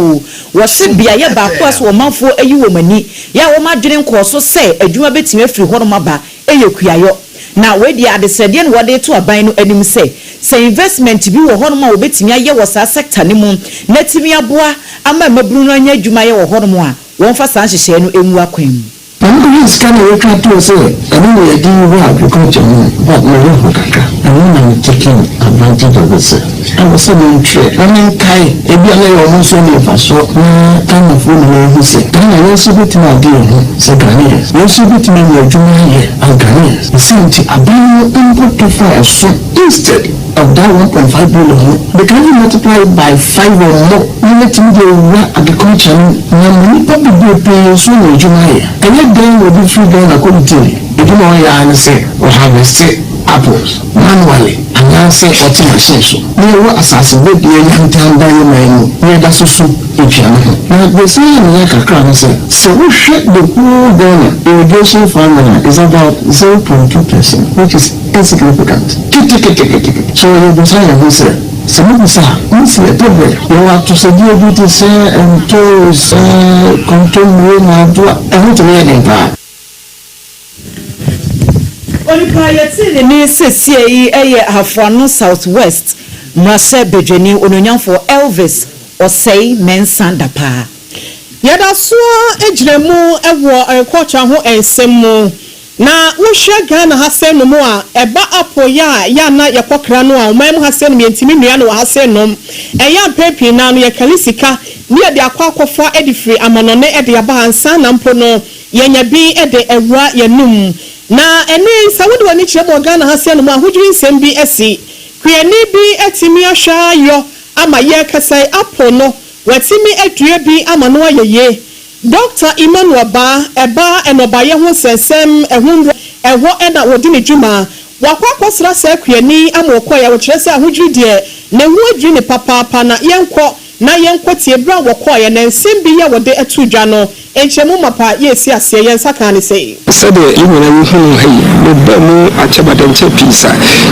Speaker 2: wo se bia ye ba ko aso wo manfo ayi wo mani ya wo madwene nkoso se adwuma betime afiri ho no maba eyekuayo na we dia adesede ne wode to aban no anim se investment bi wo ho no ma wo betime aye wo sa sector ne mu na timi aboa ama mabunu no anya adwuma ye wo ho no mo a won fa san hyehye no emu akwam
Speaker 11: I'm scan a record to say, I know we are doing well agriculture, but my work, and when I'm taking advantage of this, I was so trade. I mean, Kai, if you are almost only if I saw kind of woman who said, then I also bit my deal, said Ghanaians. You also bit me your junior year, and Ghanaians. The same thing, I buy input to fire, so instead of that 1.5 billion, they can be multiplied by 5 or more. You let me do agriculture, and probably pay so much junior year. Then will be free down according to it. If you know I say or harvest apples manually and now say what machine so. You will assassinate the young town by your man. Where that's so if you know. Now they say in like a crown say so we shut the whole Ghana irrigation formula is about 0.2%, which is insignificant. So you decide who say so maybe sir, once you problem, you have to say you do this and to control and do everything bad.
Speaker 2: Onipa yeti ni sesi eye Hafano Southwest Mase Bejeni ononyamfo Elvis Osei Mensa Dapa.
Speaker 3: Yada so ejremu ewo agriculture ho ensemu na wohwe Ghana ha se no mo a eba apoya ya na yekokra no a omam ha se no yentimi nua no ha se no eya pepi na no yekalisika ni ade akwakofa edifiri amanone ede aba ansa na mpo no yenya bi ede ewra yanum na ene sawode wani kyeremo Ghana ha se no mo ahodwiri nsem bi esi kwiani bi etimi ahwa yo ama ye kasai apo no watimi adua bi ama no ayeye Dr. Emmanuel Ba eba enobaye ho sensem ehunro eho ena wodi ne dwuma wakwakosra sa kwiani amokọ ya wo kyerese ahodwiri de ne hu adwiri ne papa na yenko tie bra wokọ ya na nsem bi ya wode atu dwa no enchemu mapa yesi asie yensa kan say
Speaker 8: sabe yimuna yuhunu hayi me ba mu achabadanche pisa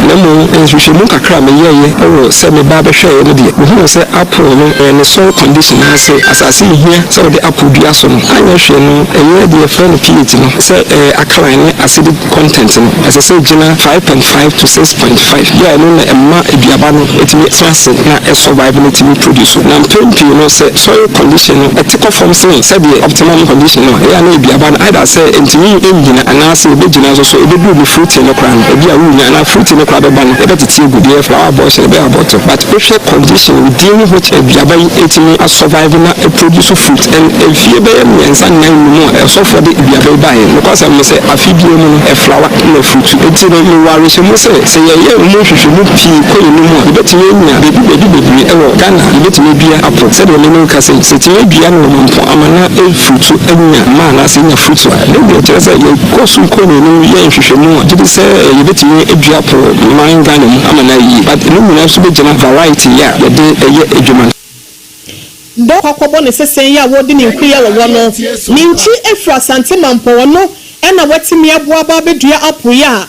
Speaker 8: na mu enhwehwemu kakra me yeye ewo se me ba behwe no de mu se apple no ne so condition ase asase hia se wo de apple dua so no anya hwe no eye de friend pH no se alkaline acidic content no ase se gina 5.5 to 6.5 ya no na emma eduaba no etimi class na survive no timi produce na mpempi no se soil condition no etiko form se de optimum condition no ya na eduaba no either se entimi engine anase ebegina so ebedu no fruit no kra no ebi a wunya na fruit no kra be ba no ebetiti egudie flower boss no be about but if condition within which eduaba etimi survive na produce fruit and if you be ensa nan no so for the eduaba ba e because am say afibie mu no flower no fruit enti no you worry so say ye mu hwehwe mu pi ko ni mu ebetimi nya bebi ewo Ghana ebetimi bia apple say the no ka say timi bia no mo mpo amana fruit enya ma na say nya fruit no be tell say you go so ko no ye hwehwe mu did say ebetimi edua apple man Ghana mu amana yi but no mu na so be general variety ya de ye edwuma
Speaker 3: do kwakobo ne sesen ya wodi ne nkuya wo no ninchi efra santema mpo no ena watimi aboa ba bedua apple ya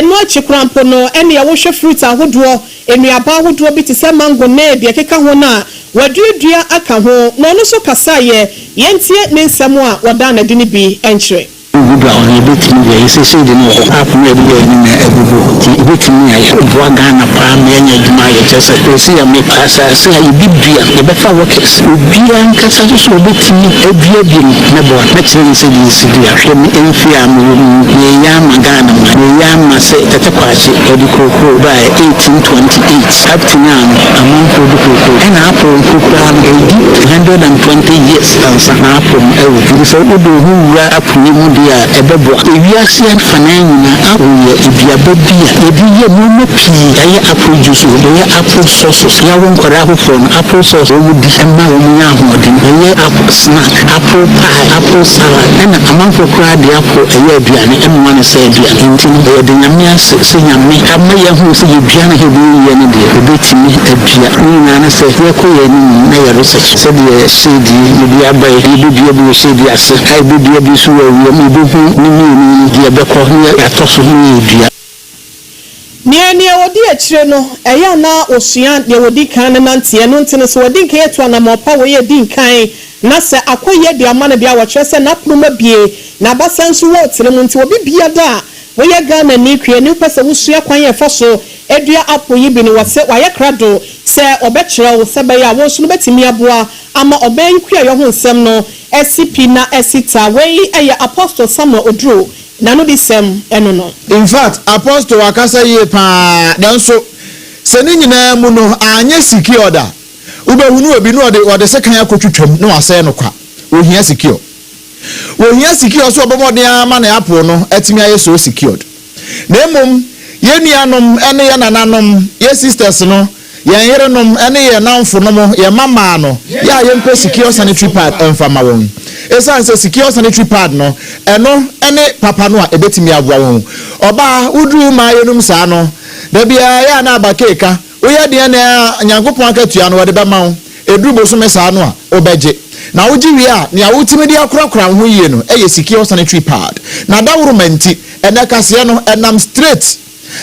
Speaker 3: no chikrampo no ene ya wo hwe fruit ahodo enuaba ahodo bi te se mango na de keka ho na waduadua aka ho no no so kasa ye yentie ne nsem a wada na de ne bi enkyere
Speaker 11: Buba on a bit in the SSC, the no half maybe in a bit in a Ghana palm, and my just a see a make us say a big beer, the better workers. Beer and Cassatus will be a beer being never actually said this dear. In Fiam, Yam Ghana, Yam say that a quasi or the cocoa by 1828 up to now among the cocoa and apple cooked on 120 years as an apple. So we do who are up ebebo ewiase fananyina awoye ebiaba bia ebiye momo pii aye apple juice oye apple sauce ya won kora hofo no apple sauce wo di ema wo nya ahodi oye apple snack apple pie apple salad na amanfo kora de apple eye aduane emma ne se aduane ntino oye de nyame ase se nyame amma ye hu se aduane he bi ye ne de obetimi adua ni na se ye ko ye ni na ye research se de se di bi abai bi bi se di ase ai bi su wo mi
Speaker 3: Niye wodi akire no eya na osua de wodi kan na ntie no ntene so wodi nkan etu na mopa wo ye din kan na se akoye de amana bia wo kyerɛ sɛ na proma bie na basanso wo tene mu nti obi bia da wo ye Ghana ni kwie ni pese wo sua kwan ye fa so edua apo yi bi ni wo se wa ye krado se obekyerɛ wo se be ya wo so no betimi aboa ama oben kwie yo ho nsɛm no SCP na esita we eye Apostle Samuel Odro na no disem eno no.
Speaker 1: In fact, Apostle wakasa ye pa danso se ni nyina mu no anye secure da. Ubehunu obi no ode sekan akotwetwam no asɛ no kwa. Ohia secure. Ohia secure so obomoden ama na apo no atimi aye so secured. Na emom ye nuanom ene ye nananom ye sisters no ye yerenom ene ye namfo no ye mama no ya ye mpe secure sanitary pad emfama won. Esa nse secure sanitary pad no eno ene papa no a ebetimi aboa won. Oba udru ma yenum sa no da bia ya na abakeka oya de na nyankopon akatua no wode be ma wo edru boso me sa no a obeje na woji wi a ne awotimi de akorakora ho yie no eye secure sanitary pad na dawro manti ene kase no enam straight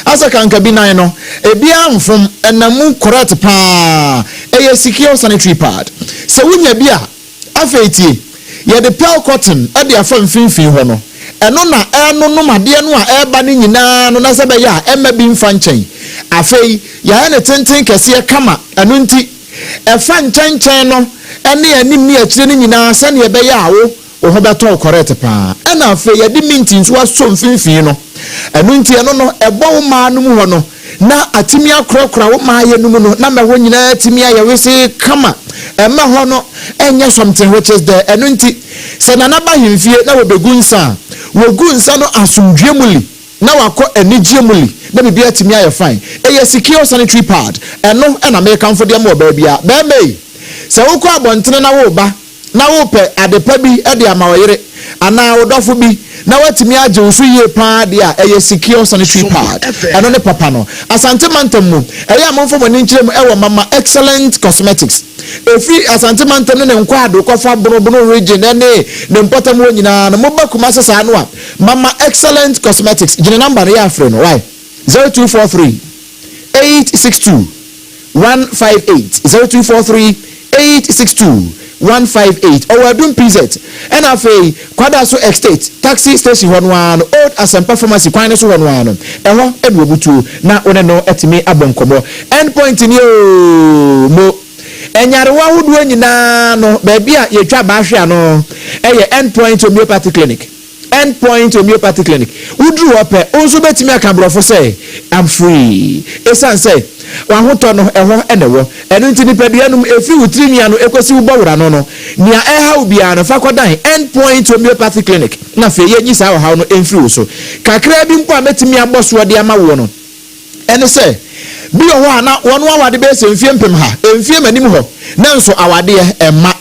Speaker 1: asa kanka bi nan no ebia mfom enamu correct pa eye secure sanitary pad se wunya bi a afeiti ye de pel cotton e de afa mfinfin ho no eno na eno no made no a eba ni nyina no na se be ya emma bi mfa nchen afei ya ne tenten kese kama eno nti efa nchen no ene anim ni akire ni nyina se ne be ya wo ho beto correct pa ena afei ye de minti nso aso mfinfin no eno nti eno no ebo wo ma no mu ho no na atimi akrokra wo ma ye no mu no na me ho nyina atimi aye wese kama emma ho no enye something which is there eno nti se na ba himfie na wo begunsa wo gunsa no asumdwe muli na wako enigye muli na bibia atimi aye fine eye secure sanitary pad eno na me kanfo de mo ba bia ba mai se wo ko abontene na wo ba na wo pe adepa bi e de amawoyere ana wodofo bi na watimi agye wo so yie paa de a ɛyɛ secure sanitary pad ɛno ne papa no asante mantam mu ɛyɛ amomfo mo ninkyerɛ mu ɛwɔ mama excellent cosmetics efi asante mantam ne nkwado kɔfa bonobono region ne mpotam wo nyinaa no moba kuma sesa no a mama excellent cosmetics gene number ya afre no why 0243 862 158 0243 862 158 or Wadum PZ and afei kwada so estate taxi station 11 old Asempa pharmacy kwan so 11 eho eduobutu na one no etimi abonkobo endpoint ni o mo enyarewa hudu nyina no baabi a yetwa ba hwe no eye endpoint homeopathy clinic udru ope onso betimi akabrofo say I'm free esan say wa hoto no eho enewo eno nti nipadua num efi wutrimia no ekosi ubawura no no nia eha ubia no fakodan endpoint homeopathy clinic na fe yenyi sa ha no emfiri wo so kakra bi mpo a metimi aboso de ama wo no ene say bi ho ana wono awade be se mfie mpem ha emfie manim ho nanso awade ema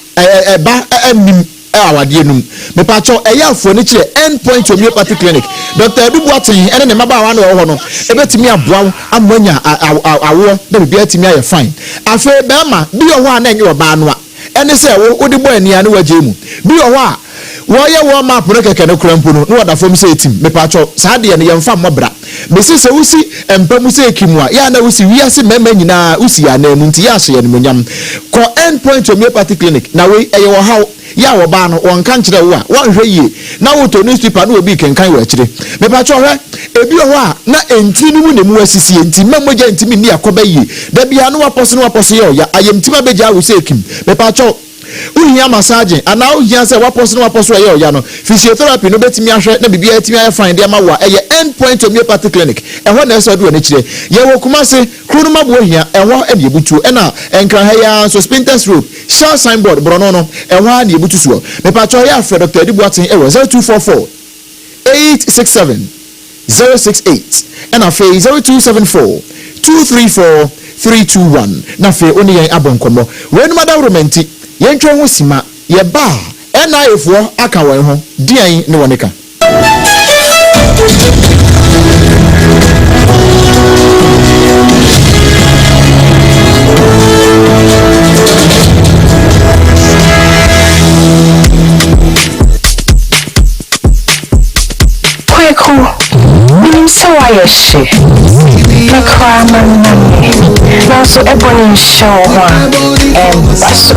Speaker 1: eba anim awade enum me pacho eyafo ni kire endpoint homeopathy clinic Dr. Edubuatin ene ne maba no ho no ebetimi aboa amanya awo da bibia etimi aye fine afa be ma bi ho a na enye oba no a ene se wo de bo ania ne waje mu bi ho a wo ye wo map no keke ne krampo no no wada fom se etim me pacho saa de ne yemfa mmobra besi se usi empamu se ekimu a ya na usi wiase mema nyina usi ya na mu nti ya so ye ne monyam ko endpoint homeopathy clinic na we eye wo hawo ya wo ba no won kan kire wo a won hwe yie na wo to newspaper na obi kenkan wo akire me pa cho hwe ebi ho a na enti no mu ne mu asisi enti mamoja enti mi ni akoba yie da bia no waposo ye ya ayemtima beja wo se ekim me pa cho uhia massage ana uhia se waposo ye ya no physiotherapy no betimi ahwe na bibia etimi aye fine de ma wa eye endpoint homeopathy clinic ehwo na eso do ne kire ye wo kuma se kru no mabo hia ehwo e butu na enkra ha ya so spinters road share signboard brono no ehwo na ebutu so me pa cho ya Dr. Edibuatin ewo 0244 867 068 and afe 0274 234 321 na fe oni yen abonkomo wenu madawromenti yentwe ho sima ye ba ena efo aka wan ho dian ne woneka
Speaker 12: So I she the crime now so ebony show and basso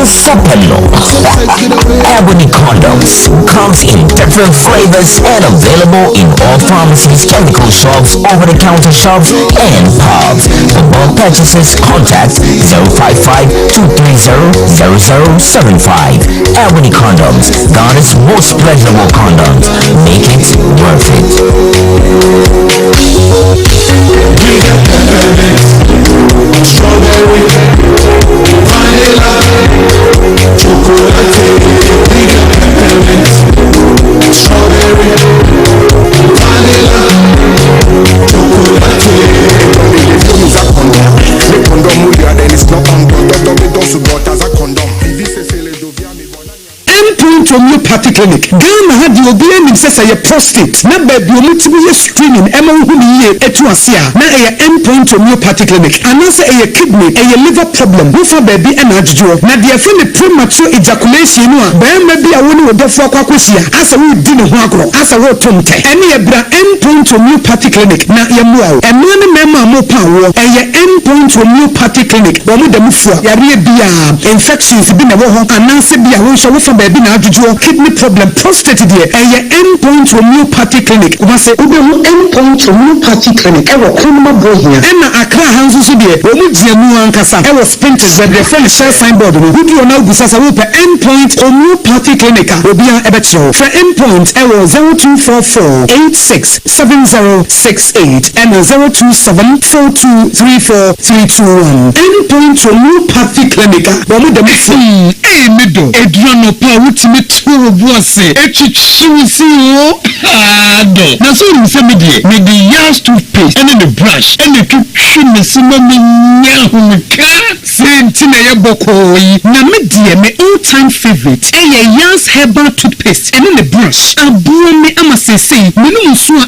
Speaker 12: Sapelo Ebony condoms comes in different flavors and available in all pharmacies, chemical shops, over-the-counter shops, and pubs. For bulk purchases, contact 055-230-0075. Ebony condoms, Ghana's most pleasurable condoms. Make it worth it.
Speaker 13: Strawberry, vanilla, chocolate, strawberry, vanilla,
Speaker 8: Endpoint homeopathy clinic. Ghana had you be in your prostate. Na baby omutimi screening ema huni ye etu asia. Na endpoint homeopathy clinic. Anase kidney, liver problem. Bufa baby enajujo. Na dia friend premature ejaculation no a. Baby a woni odofo kwakosia. Asa wo di ne ho agro. Asa wo tomte. Ene bra endpoint homeopathy clinic. Na yemua o. Eno ne mema mo pa wo. Endpoint homeopathy clinic. Bo mo dem fua. Yare bia infections bi na wo ho. Anase bia wo so wo fa baby na ajujo. Kidney problem, prostate there. Endpoint homeopathy clinic. Ubase ubemu endpoint homeopathy clinic. Ewo kunuma bohia. Ena akra hansu so there. Omu diemu ankasa. Ewo sprinters that refer share signboard. Wudi ona ubusasa wupe endpoint homeopathy clinic. Obia ebechiro. For endpoint ewo 0244-867068 and 027423431. Endpoint homeopathy clinic. Bomu demifu. Mido. Edrono pa wutimi tuwo buase. Echichiwisi o. Do. Na so you say me the yas toothpaste and the brush and the toothpaste me sima me nya humika. Say ntina ye boko yi. Na me die me
Speaker 14: all-time favorite. Yas herbal toothpaste and then the brush. Abuome amasese. Menu musua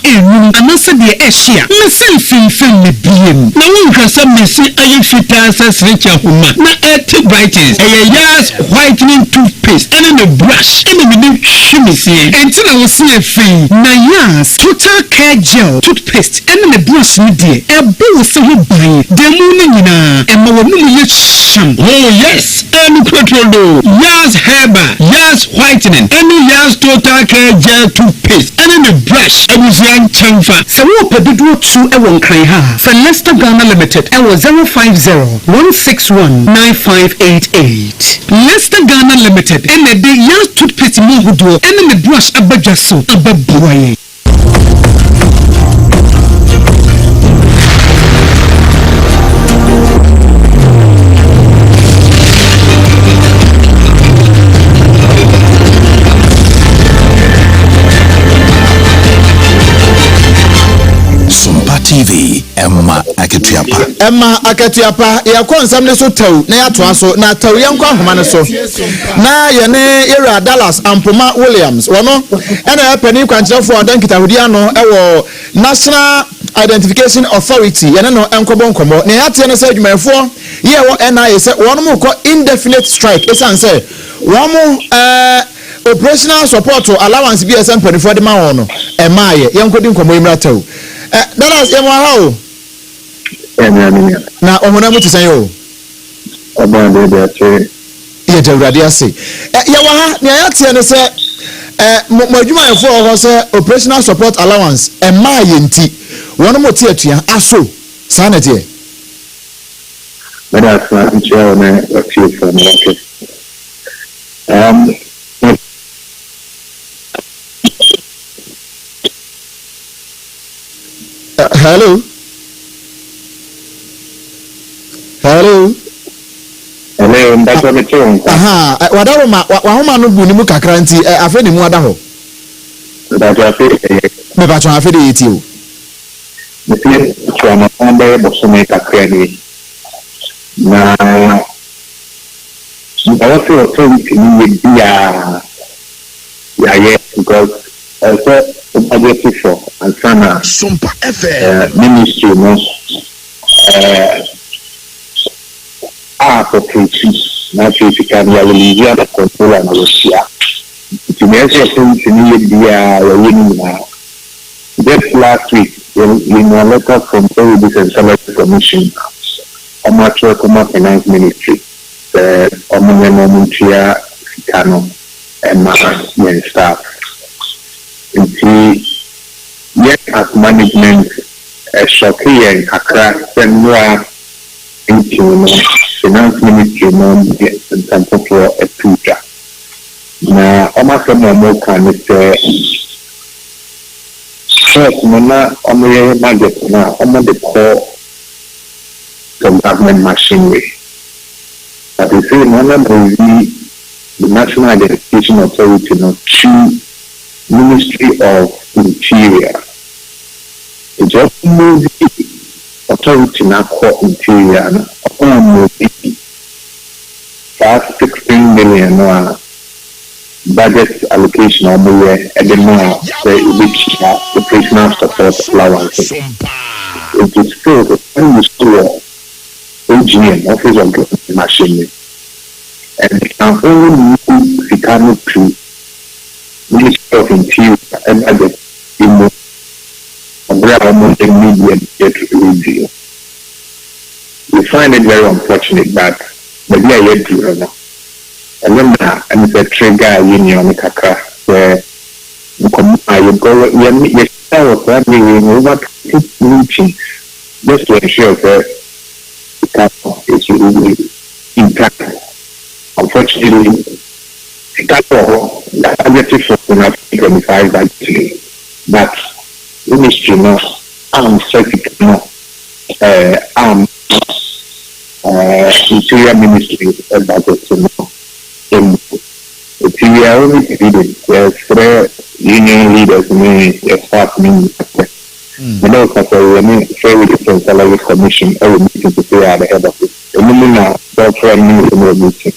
Speaker 14: anasa de eshia. Mesen fin me bien. Na unkasa mesi ayefita asas richa huma. Na eti brightens. Yas whitening toothpaste and then the brush. And then we shimisi. Until I was seeing fin. Na Yas total care gel toothpaste and then the brush media. Ebo se ho ban. Demu ni nyina. Emma wonu mu yesham. Oh yes. Enu kontrolo. Yas herbal. Yas whitening. Any Yas total care gel toothpaste. And then the brush. Ebuzian chamfa. So wo pedudu 2 ewon kan ha. For Leicester Ghana Limited. Ewo 050-161-9588. Leicester Ghana Limited. And the Yas toothpaste mo hudo. And then the brush abadwaso. Ababuaye.
Speaker 1: TV Emma Akatiapa ya konsam ne so taw na ya toa so na taw ya nkwa homa ne so na ye ne era Dallas Ampoma Williams wono ena ya pani kwankyerefo adan kitahudi ano ewo National Identification Authority ye ne no enkobo nkomo na ya tie ne se adwumayefo ye wo NIA se wono mo ko indefinite strike esan se womo operational support allowance BSM 24 de ma wono emaye ye nkodi nkomo imra taw Dallas how? Na ohuna mu tisan yo.
Speaker 10: Abande de ate.
Speaker 1: Ye jawrade ase. Ye wa ha na ya tie ne se madwuma efo ho se operational support allowance ma ye nti wono mo tie atua aso sa na tie.
Speaker 10: That's not the ne atie for me.
Speaker 1: Hello. Hello,
Speaker 10: ndakwa mecho.
Speaker 1: Aha, wadawo ma wa homa no bu ni mu kakra nti afa ni mu ada ho.
Speaker 10: Ndakwa afi.
Speaker 1: Me ba twa afi de yeti o.
Speaker 10: Mefi twa ma ambe boso me kakra ni. Na ndawa fi o so ni ya because advertisements and sana
Speaker 1: SOMPA FM
Speaker 10: ministry no for preaching na can ya religion da control na Russia to me say something ya winning na just last week in a letter from the Decentralized Commission amateur finance ministry omonyemomuntia fikano and staff yet as management shocking and kakra senwa into finance ministry no and for a future na almost more can say first na only budget na on the core some government machinery but they say one of the National Identification Authority no Ministry of Interior. The just movie authority now called Interior that's 16 million budget allocation on the way and then which operational support allowances. It is still the same store OGM, Office of Government Machinery, and it can only move the canoe to Ministry of Interior and other in the media get review. We find it very unfortunate that the day I get to and then and it's a trigger union kakra where you go you was running over meetings just to ensure that the capital is really intact. Unfortunately, the advertisement will not be 25 actually, but ministry no certificate no interior ministry budget no if you are only there's union leaders me staff me but also we share with the salary commission every meeting to say at the head of it and now that's why meeting.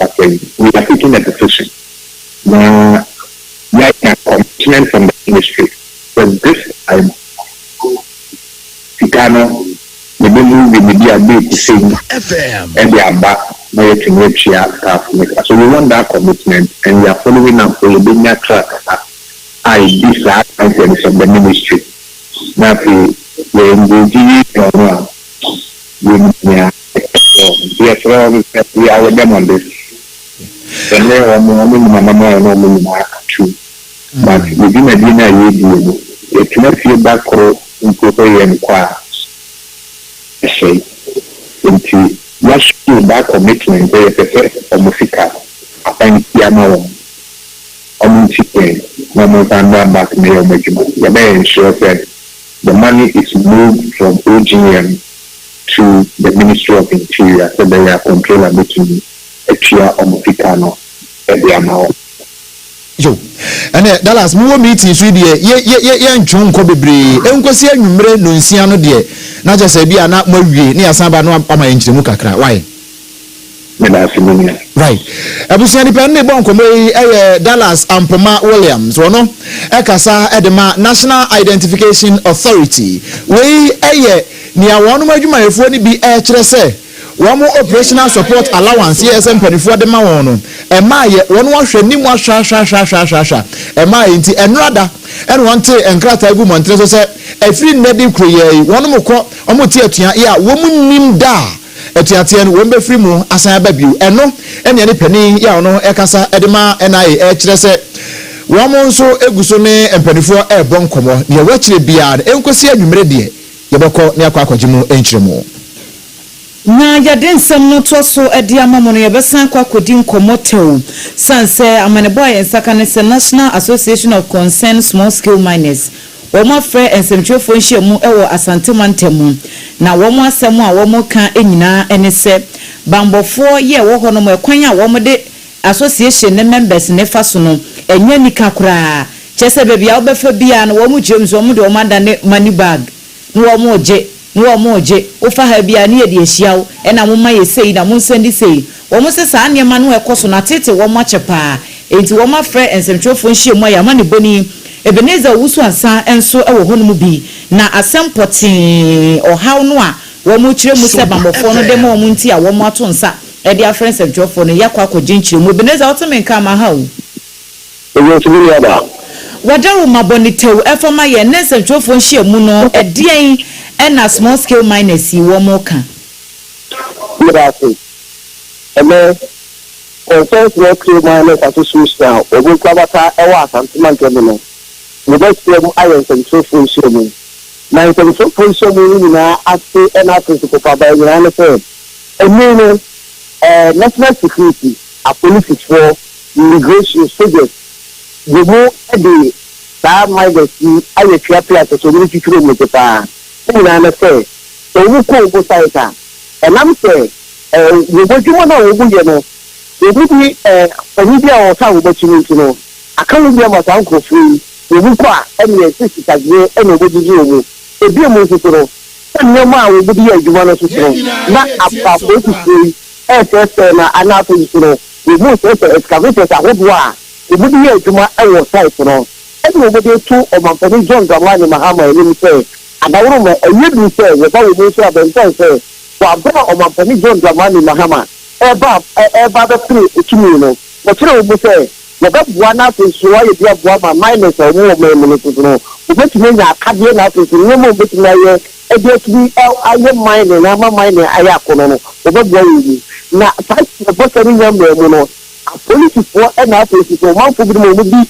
Speaker 1: okay.
Speaker 10: We are taking a decision. Now, like a commitment from the ministry. But this time, Tikano, the media be to sing and they are back. So we want that commitment, and we are following up for the business track. These are items of the ministry. Now, we are with them on this. And they are true. But within a dinner, you cannot feel back or inquire. Into what that commitment for musica and piano back ensure that the money is moved from OGM to the Ministry of Interior so they are controlled between a chair or Musicano and the amount.
Speaker 1: Yo, and Dallas, more meetings with ye John Kobe, Uncle Sia Numre, Nunciano dear. Not just a beer, not more near Samba, no Ama into Mukakra. Why? Right. Abusiani Pende Bonko, Dallas and Poma Williams, Rono, Ekasa Edema National Identification Authority. We near one of my phone be one more operational support allowance, yes, and penny for the Mawono. And my one wash and Nima Shasha. And my inti and rather, and one tea and Crata woman said, a free medical create one more crop, Omotia, yeah, woman named Da. Etiatian wembe free mo asan baby eno ene ne pani ya no ekasa edema NIA kyerese wo mo nso eguso ne empanifo e bonkomo ne wachire bia enkosi adwumere de yebekọ ne akwakwagimo enkyiremo
Speaker 2: na yade nsem no to so edi amamono yebesan kwakodi nkomotew sanse amaneboy ensaka ne National Association of Concerned Small Scale Miners womo frɛ ensemtwefo nhyiamu ɛwɔ asantemantemu na womo asɛm a womo ka enyina ene sɛ bambɔfo ye wo hɔ no mo ekwan a womo de association ne members ne fa so no enya nika koraa kyese baabi a wobɛfa bia no womo gyem so womo de womo ada ne money bag no womo oje ofa ha bia ne yedi ehyiaw ɛna mo ma ye sei na mo nsɛndi sei womo se saa nneɛma no ɛkɔ so na tete womo akyepa enti womo frɛ ensemtwefo nhyiamu ya ma ne boni Ebenezer wusu ansa enso ewo hono bi na asempoti ohaw no a wo mu kire mu se bambofo no de ma wo nti a wo mu ato nsa e dia friends of jofo no yakwa akogye mu Ebenezer otemenka ma ha o
Speaker 10: ewo tumi ya ba
Speaker 2: wadaru mabonitew efoma ye nese jofo nhie mu no edien na small scale miners wo mu ka
Speaker 9: Gracias. Consensus World Miners Association ogun kwabata ewa asantimantemu no we best them iron control function na control function ni na ase na principal for by na say enu national security a police for immigration soldiers we go the that migrants aye twa so ni titiro mo pa na say so we go side and am say we go jumo na we go ye no we be media or town but you know I can't be my uncle free we kwa any sister ye any go do you e bi mo so and no ma we be adwuma no so na apa for to free na ana for you we move to excavators ahodo a we be adwuma e wo site no e we be to o man pedi John Dramani Mahama ni say adawro mo e du say we ba we so abentan say wa bra o man pedi John Dramani Mahama eba the free ekimi no but we say the bua na to so ye bia bua ma minus o mo me no obetumi nya akade na to no mo obetumi aye e de tumi aye mine na ma mine aye akono no obebua yi na fight the bottom nya me no a police for na to so man for bi mo bi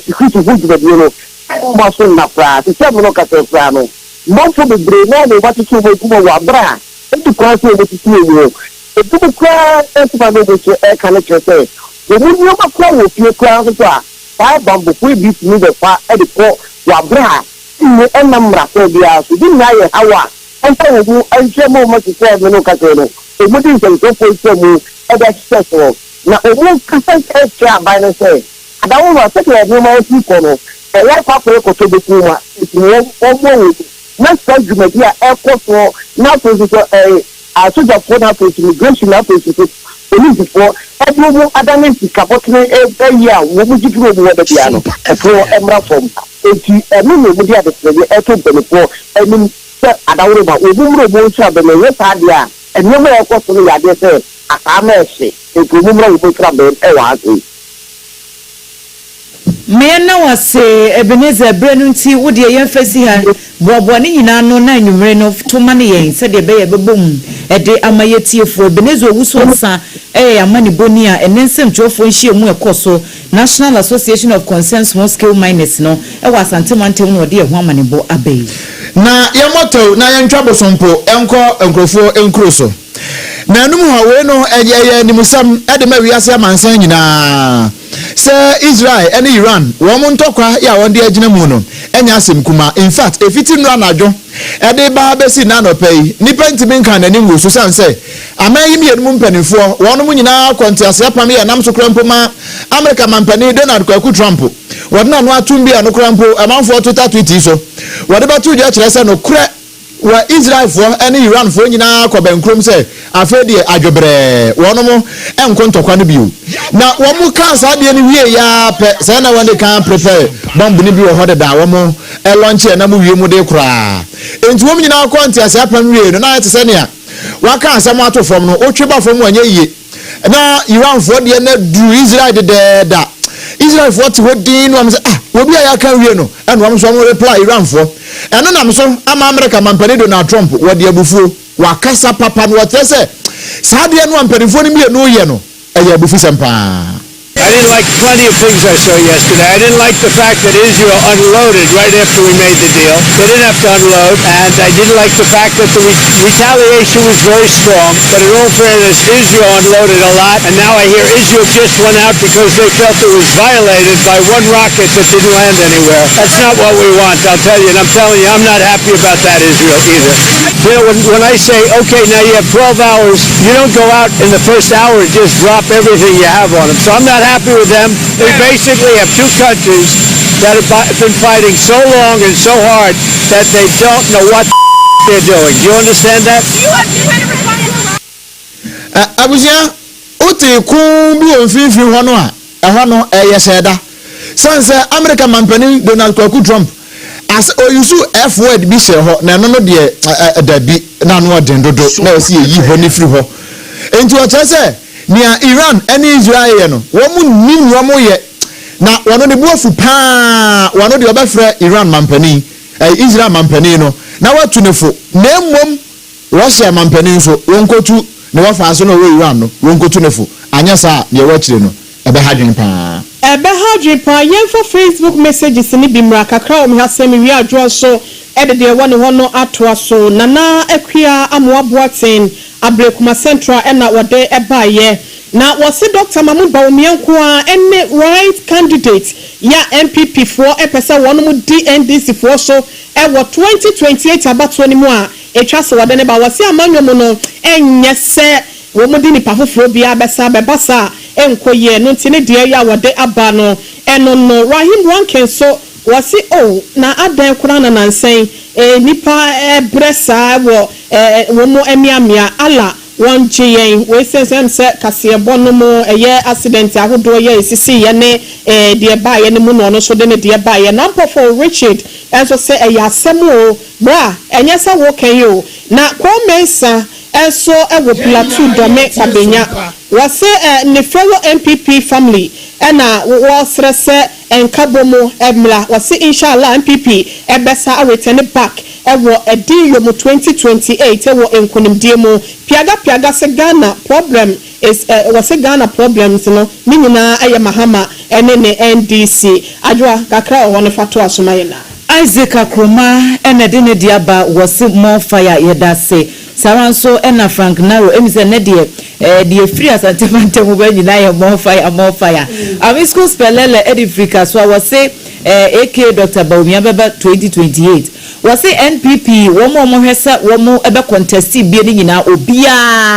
Speaker 9: security good be no mo so na pra ti se mo no ka te pra no mo for be bre na no what to mo kuma wa bra e to cross e be ti no e to kwa e to ba no be e kan say we need no more with your class to a bamboo we beat me the far at the court your bra in the number so dia so din na ye hawa an ta wo an je mo ma ti say no ka no e mo din so for so mo e da successful na o mo ka san e cha ba na say ada wo wa take no ma ti ko no e ya pa ko to be ku ma ti mo o mo na sa juma dia e ko so na to so soldier for na for immigration na for police for every other name kapotne year wo mu jitu wo wo de no for emra from enti enu no mu dia de frege eto benefo enu se adawro ba wo mu mo nsa be me yesa dia enu mo e ko so ya de se akama ese enti mu mo wo tra be e wa ase
Speaker 2: me na wase Ebenezer Brenunti wo de yemfasi ha bobo ne nyina no na anwumre no to ma ne yen se de be ye bebom e de amayetiefo Ebenezer owuso nsa amani boni a enensem twofo nhie mu ekoso National Association of Concerned Small Scale Miners no e wa santemantem no de ho amanebo abei
Speaker 1: na yemoto na yentwabo sompo enkrofo enkroso na num ha we no eye nimusam e de ma wiase amansan nyina se Israel and Iran woman tokwa ya won de agina mu no enya asem kuma in fact efiti nra najo e de ba besi na no pay ni pentimi nkan na nim wo so san se amayi mi enum mpanifo won mu nyina kwante ase apam ya nam so krampo ma America mampani Donald Kwaku Trump wodna no atum bia no krampo amanfo tota tweet so wode ba tu je kire se no kure wa Israel for and Iran for nyina kwa benkrom se afedi adwobre wono mo enkontokwa no biu na wo mu kan sa de ni wie ya pe se na won de kan prepare bomb ni bi wo hode da wo mo e launch na mu wie mu de kura enti wo nyina kwante ase apam wie no na ate se ne a wa kan asem ato from no o tweba from anya yie na Iran for de na du Israel de da Israel for to hodin no am say wo bia ya kan wie no and wo so mo reply Iran for eno nam so ama America mampani Donald Trump wo de abufuo wa kasa papa no wote se saade no ampanifo ni mi no ye no eye abufu sempa
Speaker 15: I didn't like plenty of things I saw yesterday. I didn't like the fact that Israel unloaded right after we made the deal. They didn't have to unload, and I didn't like the fact that the retaliation was very strong. But in all fairness, Israel unloaded a lot, and now I hear Israel just went out because they felt it was violated by one rocket that didn't land anywhere. That's not what we want, I'll tell you, and I'm telling you, I'm not happy about that, Israel, either. You know, when I say, okay, now you have 12 hours, you don't go out in the first hour and just drop everything you have on them. So I'm not happy with them. They basically have two countries that have been fighting so long and so hard that they don't know what they're doing. Do you understand that?
Speaker 1: Abuja ote kun bi onfinfi hono a hono yeseda sanse America mampani Donald Trump as oyusu F word bi se ho na no de dabi na no den dodo na si yi ho ni firi ho enti o chese nia Iran and Israel no wo mu nim wo mo ye na wono de buafu pa wono de obafra Iran mampani Israel mampani no na watu nefo na mmom Russia mampani so wonkotu na wafa so no we Iran no wonkotu nefo anya sa de wachire no ebe hadwen pa
Speaker 3: yemfa Facebook messages ni bimra kakra o mi hasemi wi adwo so de wone hono atoa so nana akwia amoaboaten Abrekuma Central na wode ebaye na wose Dr. Mahmoud Bawumianko a ene right candidate ya MPP for epesa wonu mu DNDC for so wo 2028 abato ni mu a etwa se wode ne ba wose amanwo mu no enye se wo mu di ni pafoforo bia besa bebasa enkoye no ntine de ya wode aba no eno no Rahim Wanken so wasi na adan kura na nansen nipa bresa wo mo emiamia ala won gyen we sensem se kase bono mo accident ahodo ye esisi ye ne de ba ye ne mu no so de ne de ba ye na for Richard enso se asem o bra enye se wo kan yo na komensa enso wo plateau dome kabenya wase ne fellow MPP family na wo srese enkabomo emla wase inshallah MPP ebesa return back ewo edi yomo 2028 ewo enkonimdie mu piaga se Ghana problem is wase Ghana problems no nyina eye mahama ene ne NDC adwa kakra o wono fato asomayena
Speaker 2: Isaac Akroma ene de ne diaba wase more fire yedase saranso ena Frank Naro emise ne de free asantebante mu ba nyina ye more fire ami school spelele edifrika so wase AK Dr. Bawumia beba 2028 wase NPP womo hwesa womo ebe contest bi ni nyina obia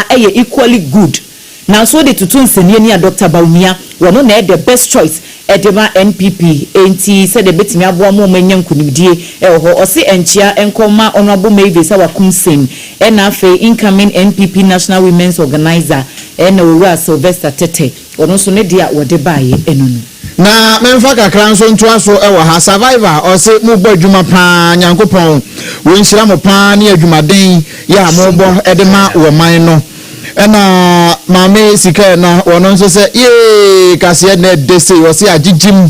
Speaker 2: eye equally good na so de tutu nsenie ni a Dr. Baumia wono na the best choice edema NPP enti se de betimi aboa mo manya nkunimdie ho o se enchia enkoma honorable Mavis Awakumsen na afi incoming NPP National Women's Organizer na owura Sylvester Tete wono so ne dia wode baaye enunu
Speaker 1: na memfa kakra nso ntoa so ha survivor o se mo bɔ adwuma pa nyankopɔn wo nhyira mo pa ne adwumaden ya mo bɔ edema wo man no ena mame sika na wono nso se ye kase na dese o se agigim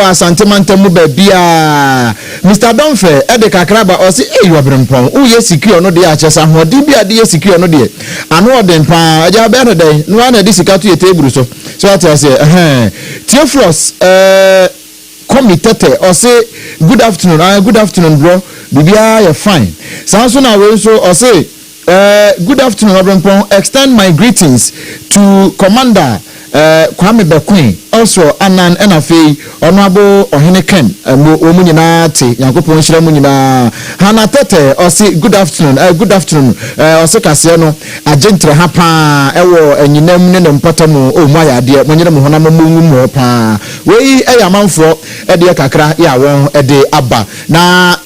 Speaker 1: asante mantamu ba bia Mr. Donfe ede kakra ba o se you abrempon wo ye sika no de achesa hodi bia de ye sika no de ano odem pa aja be no de no na de sika to ye table so what I say Theophilus committee or say good afternoon bro bibia you fine so na we so or say good afternoon Abrempon extend my greetings to Commander Kwame Bekwin also anan enafe honorable Oheneken omu nyina te yakopon hira mu nyina Hana Tete or say good afternoon or say kase no agentre ha pa ewo enyinam ne mpatamu o mu ayade monyere mu honam mu pa we eyamanfo ede kakra ya won ede aba na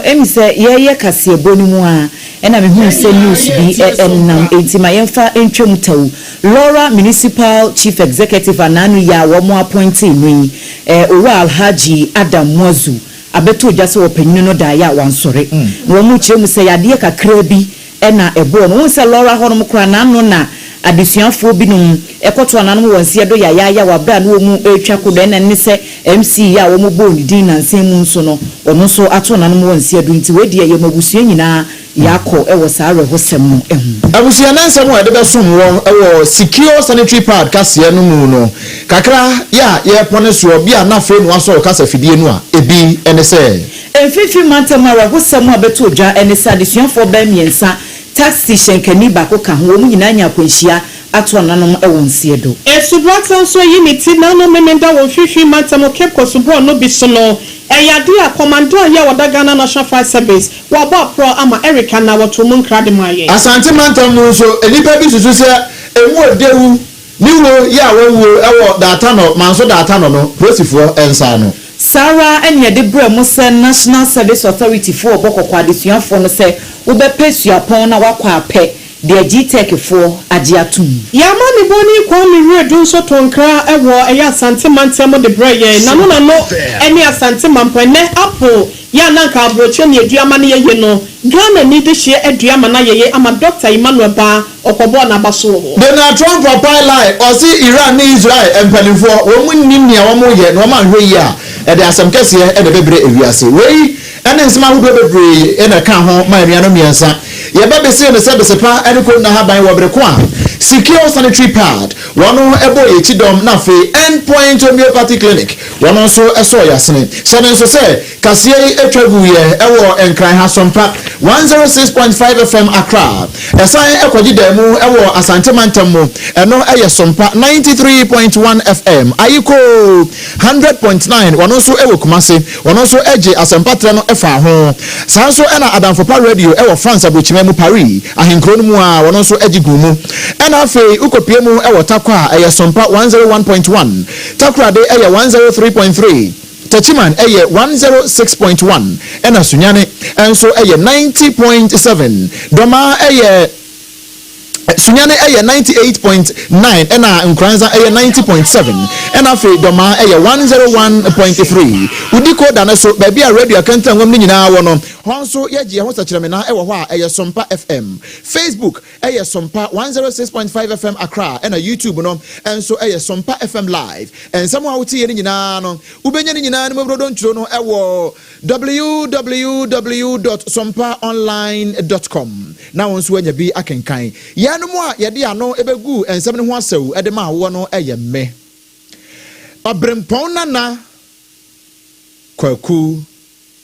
Speaker 2: emi se ye kase bonu mu a ena me hu se news bi enam entima yemfa entwem taw Laura Municipal Chief Executive ananu ya womo appointee ni Owa Alhaji Adam Mwazu abeto jase opanyin no da ya wansore wo mu kyerem se yade kakra bi ena ebo no se Laura honom kra na no na adesuafo bi no ekoto ananu wonse do ya wabra no mu etwa kodo ena ne se MC ya wo mu bo ni din na nsem mu nso no ono so ato ananu wonse do nti wedi ye mabusua nyina yako ewo saare hosem no
Speaker 1: abusua nansem wo de besom wo ewo secure sanitary pad kase no mu no kakra ya ye pone so bia na fe no aso kasa fidie no a ebi ene se
Speaker 2: enfifi mantamara hosem abeto odwa ene sa adesuafo ba miensa taxi shenkani bako ka ho mu nyina nya kwanhia ato nanom ewo nsie do
Speaker 3: esubrata nso yi ni ti na no memenda wo hwehwe mantamo Cape Kosubro no bi so no eyade a commando ya wadagana National Fire Service wabo pro ama Erica na wato mun krade maye
Speaker 1: asante mantam so enipa bi susu se emu odewu niwo ya wawo ewo data no manso data no prosifo ensa no
Speaker 2: Sarah enya de bre mo se National Service Authority for obokoko adesuafo no se wo be pesuapon na wakwa ape de GTech for agiatum
Speaker 3: yamani boni kwa mi redu so tonkra ewo eya asante mantem de breye na no eni asante mampene apple ya nanka abroche ne aduama na ye no Ghana ni de hye aduama na ye ama Dr. Emmanuel Ba okobo na baso
Speaker 1: Donald Trump pilot or see Iran ni Israel empanifo wo munnim ne wo mo ye no ma hwe yi a e de asem kese e de bebre ewiase wei ene nsema hudo bebre e na ka ho ma anuano miensa ye bebe se ne sebe sepa ene ko na haban wo bre ko a secure sanitary pad wono ebo ye chidom na fe endpoint homeopathy clinic wono so eso yasene sene so se kase etwagu ye ewo enkran ha SOMPA 106.5 FM Accra esan ekodi demu ewo asante mantam eno eye SOMPA 93.1 FM ayiko 100.9 wono so ewo Kumase wono so eje asempatre no efa ho sanso ena adamfopa radio ewo France abochime mu Paris ahenkro no mu a wono so eje gumu ena afi ukopie mu ewo takwa eye SOMPA 101.1 takra de eye 103.3 Tachiman eye 106.1 ena sunyane enso eye 90.7 doma eye sunyane eye 98.9 ena nkranza eye 90.7 ena fe doma eye 101.3 udiko daneso baby a radio akanta ngom nyina wono honso yeje ho sachireme na ewo ho a eye SOMPA FM Facebook eye SOMPA 106.5 FM Accra ena YouTube no enso eye SOMPA FM live ensamo a wuti ye nyina no ubenya nyina no mebrodo nturo no ewo www.sompaonline.com na wonso anya bi akenkan no mo yede ano ebegu ensem ne ho asew ede ma wo no eye me abrempon nana kwaku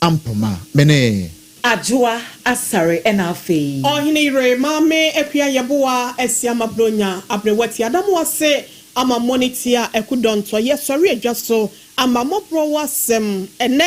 Speaker 1: ampoma mene
Speaker 2: ajua asare enafe
Speaker 3: ohine ire mame epia yeboa esiama bronya abrewati adamu ase ama monitia ekudonto ye sori adwaso ama mopro wasem ene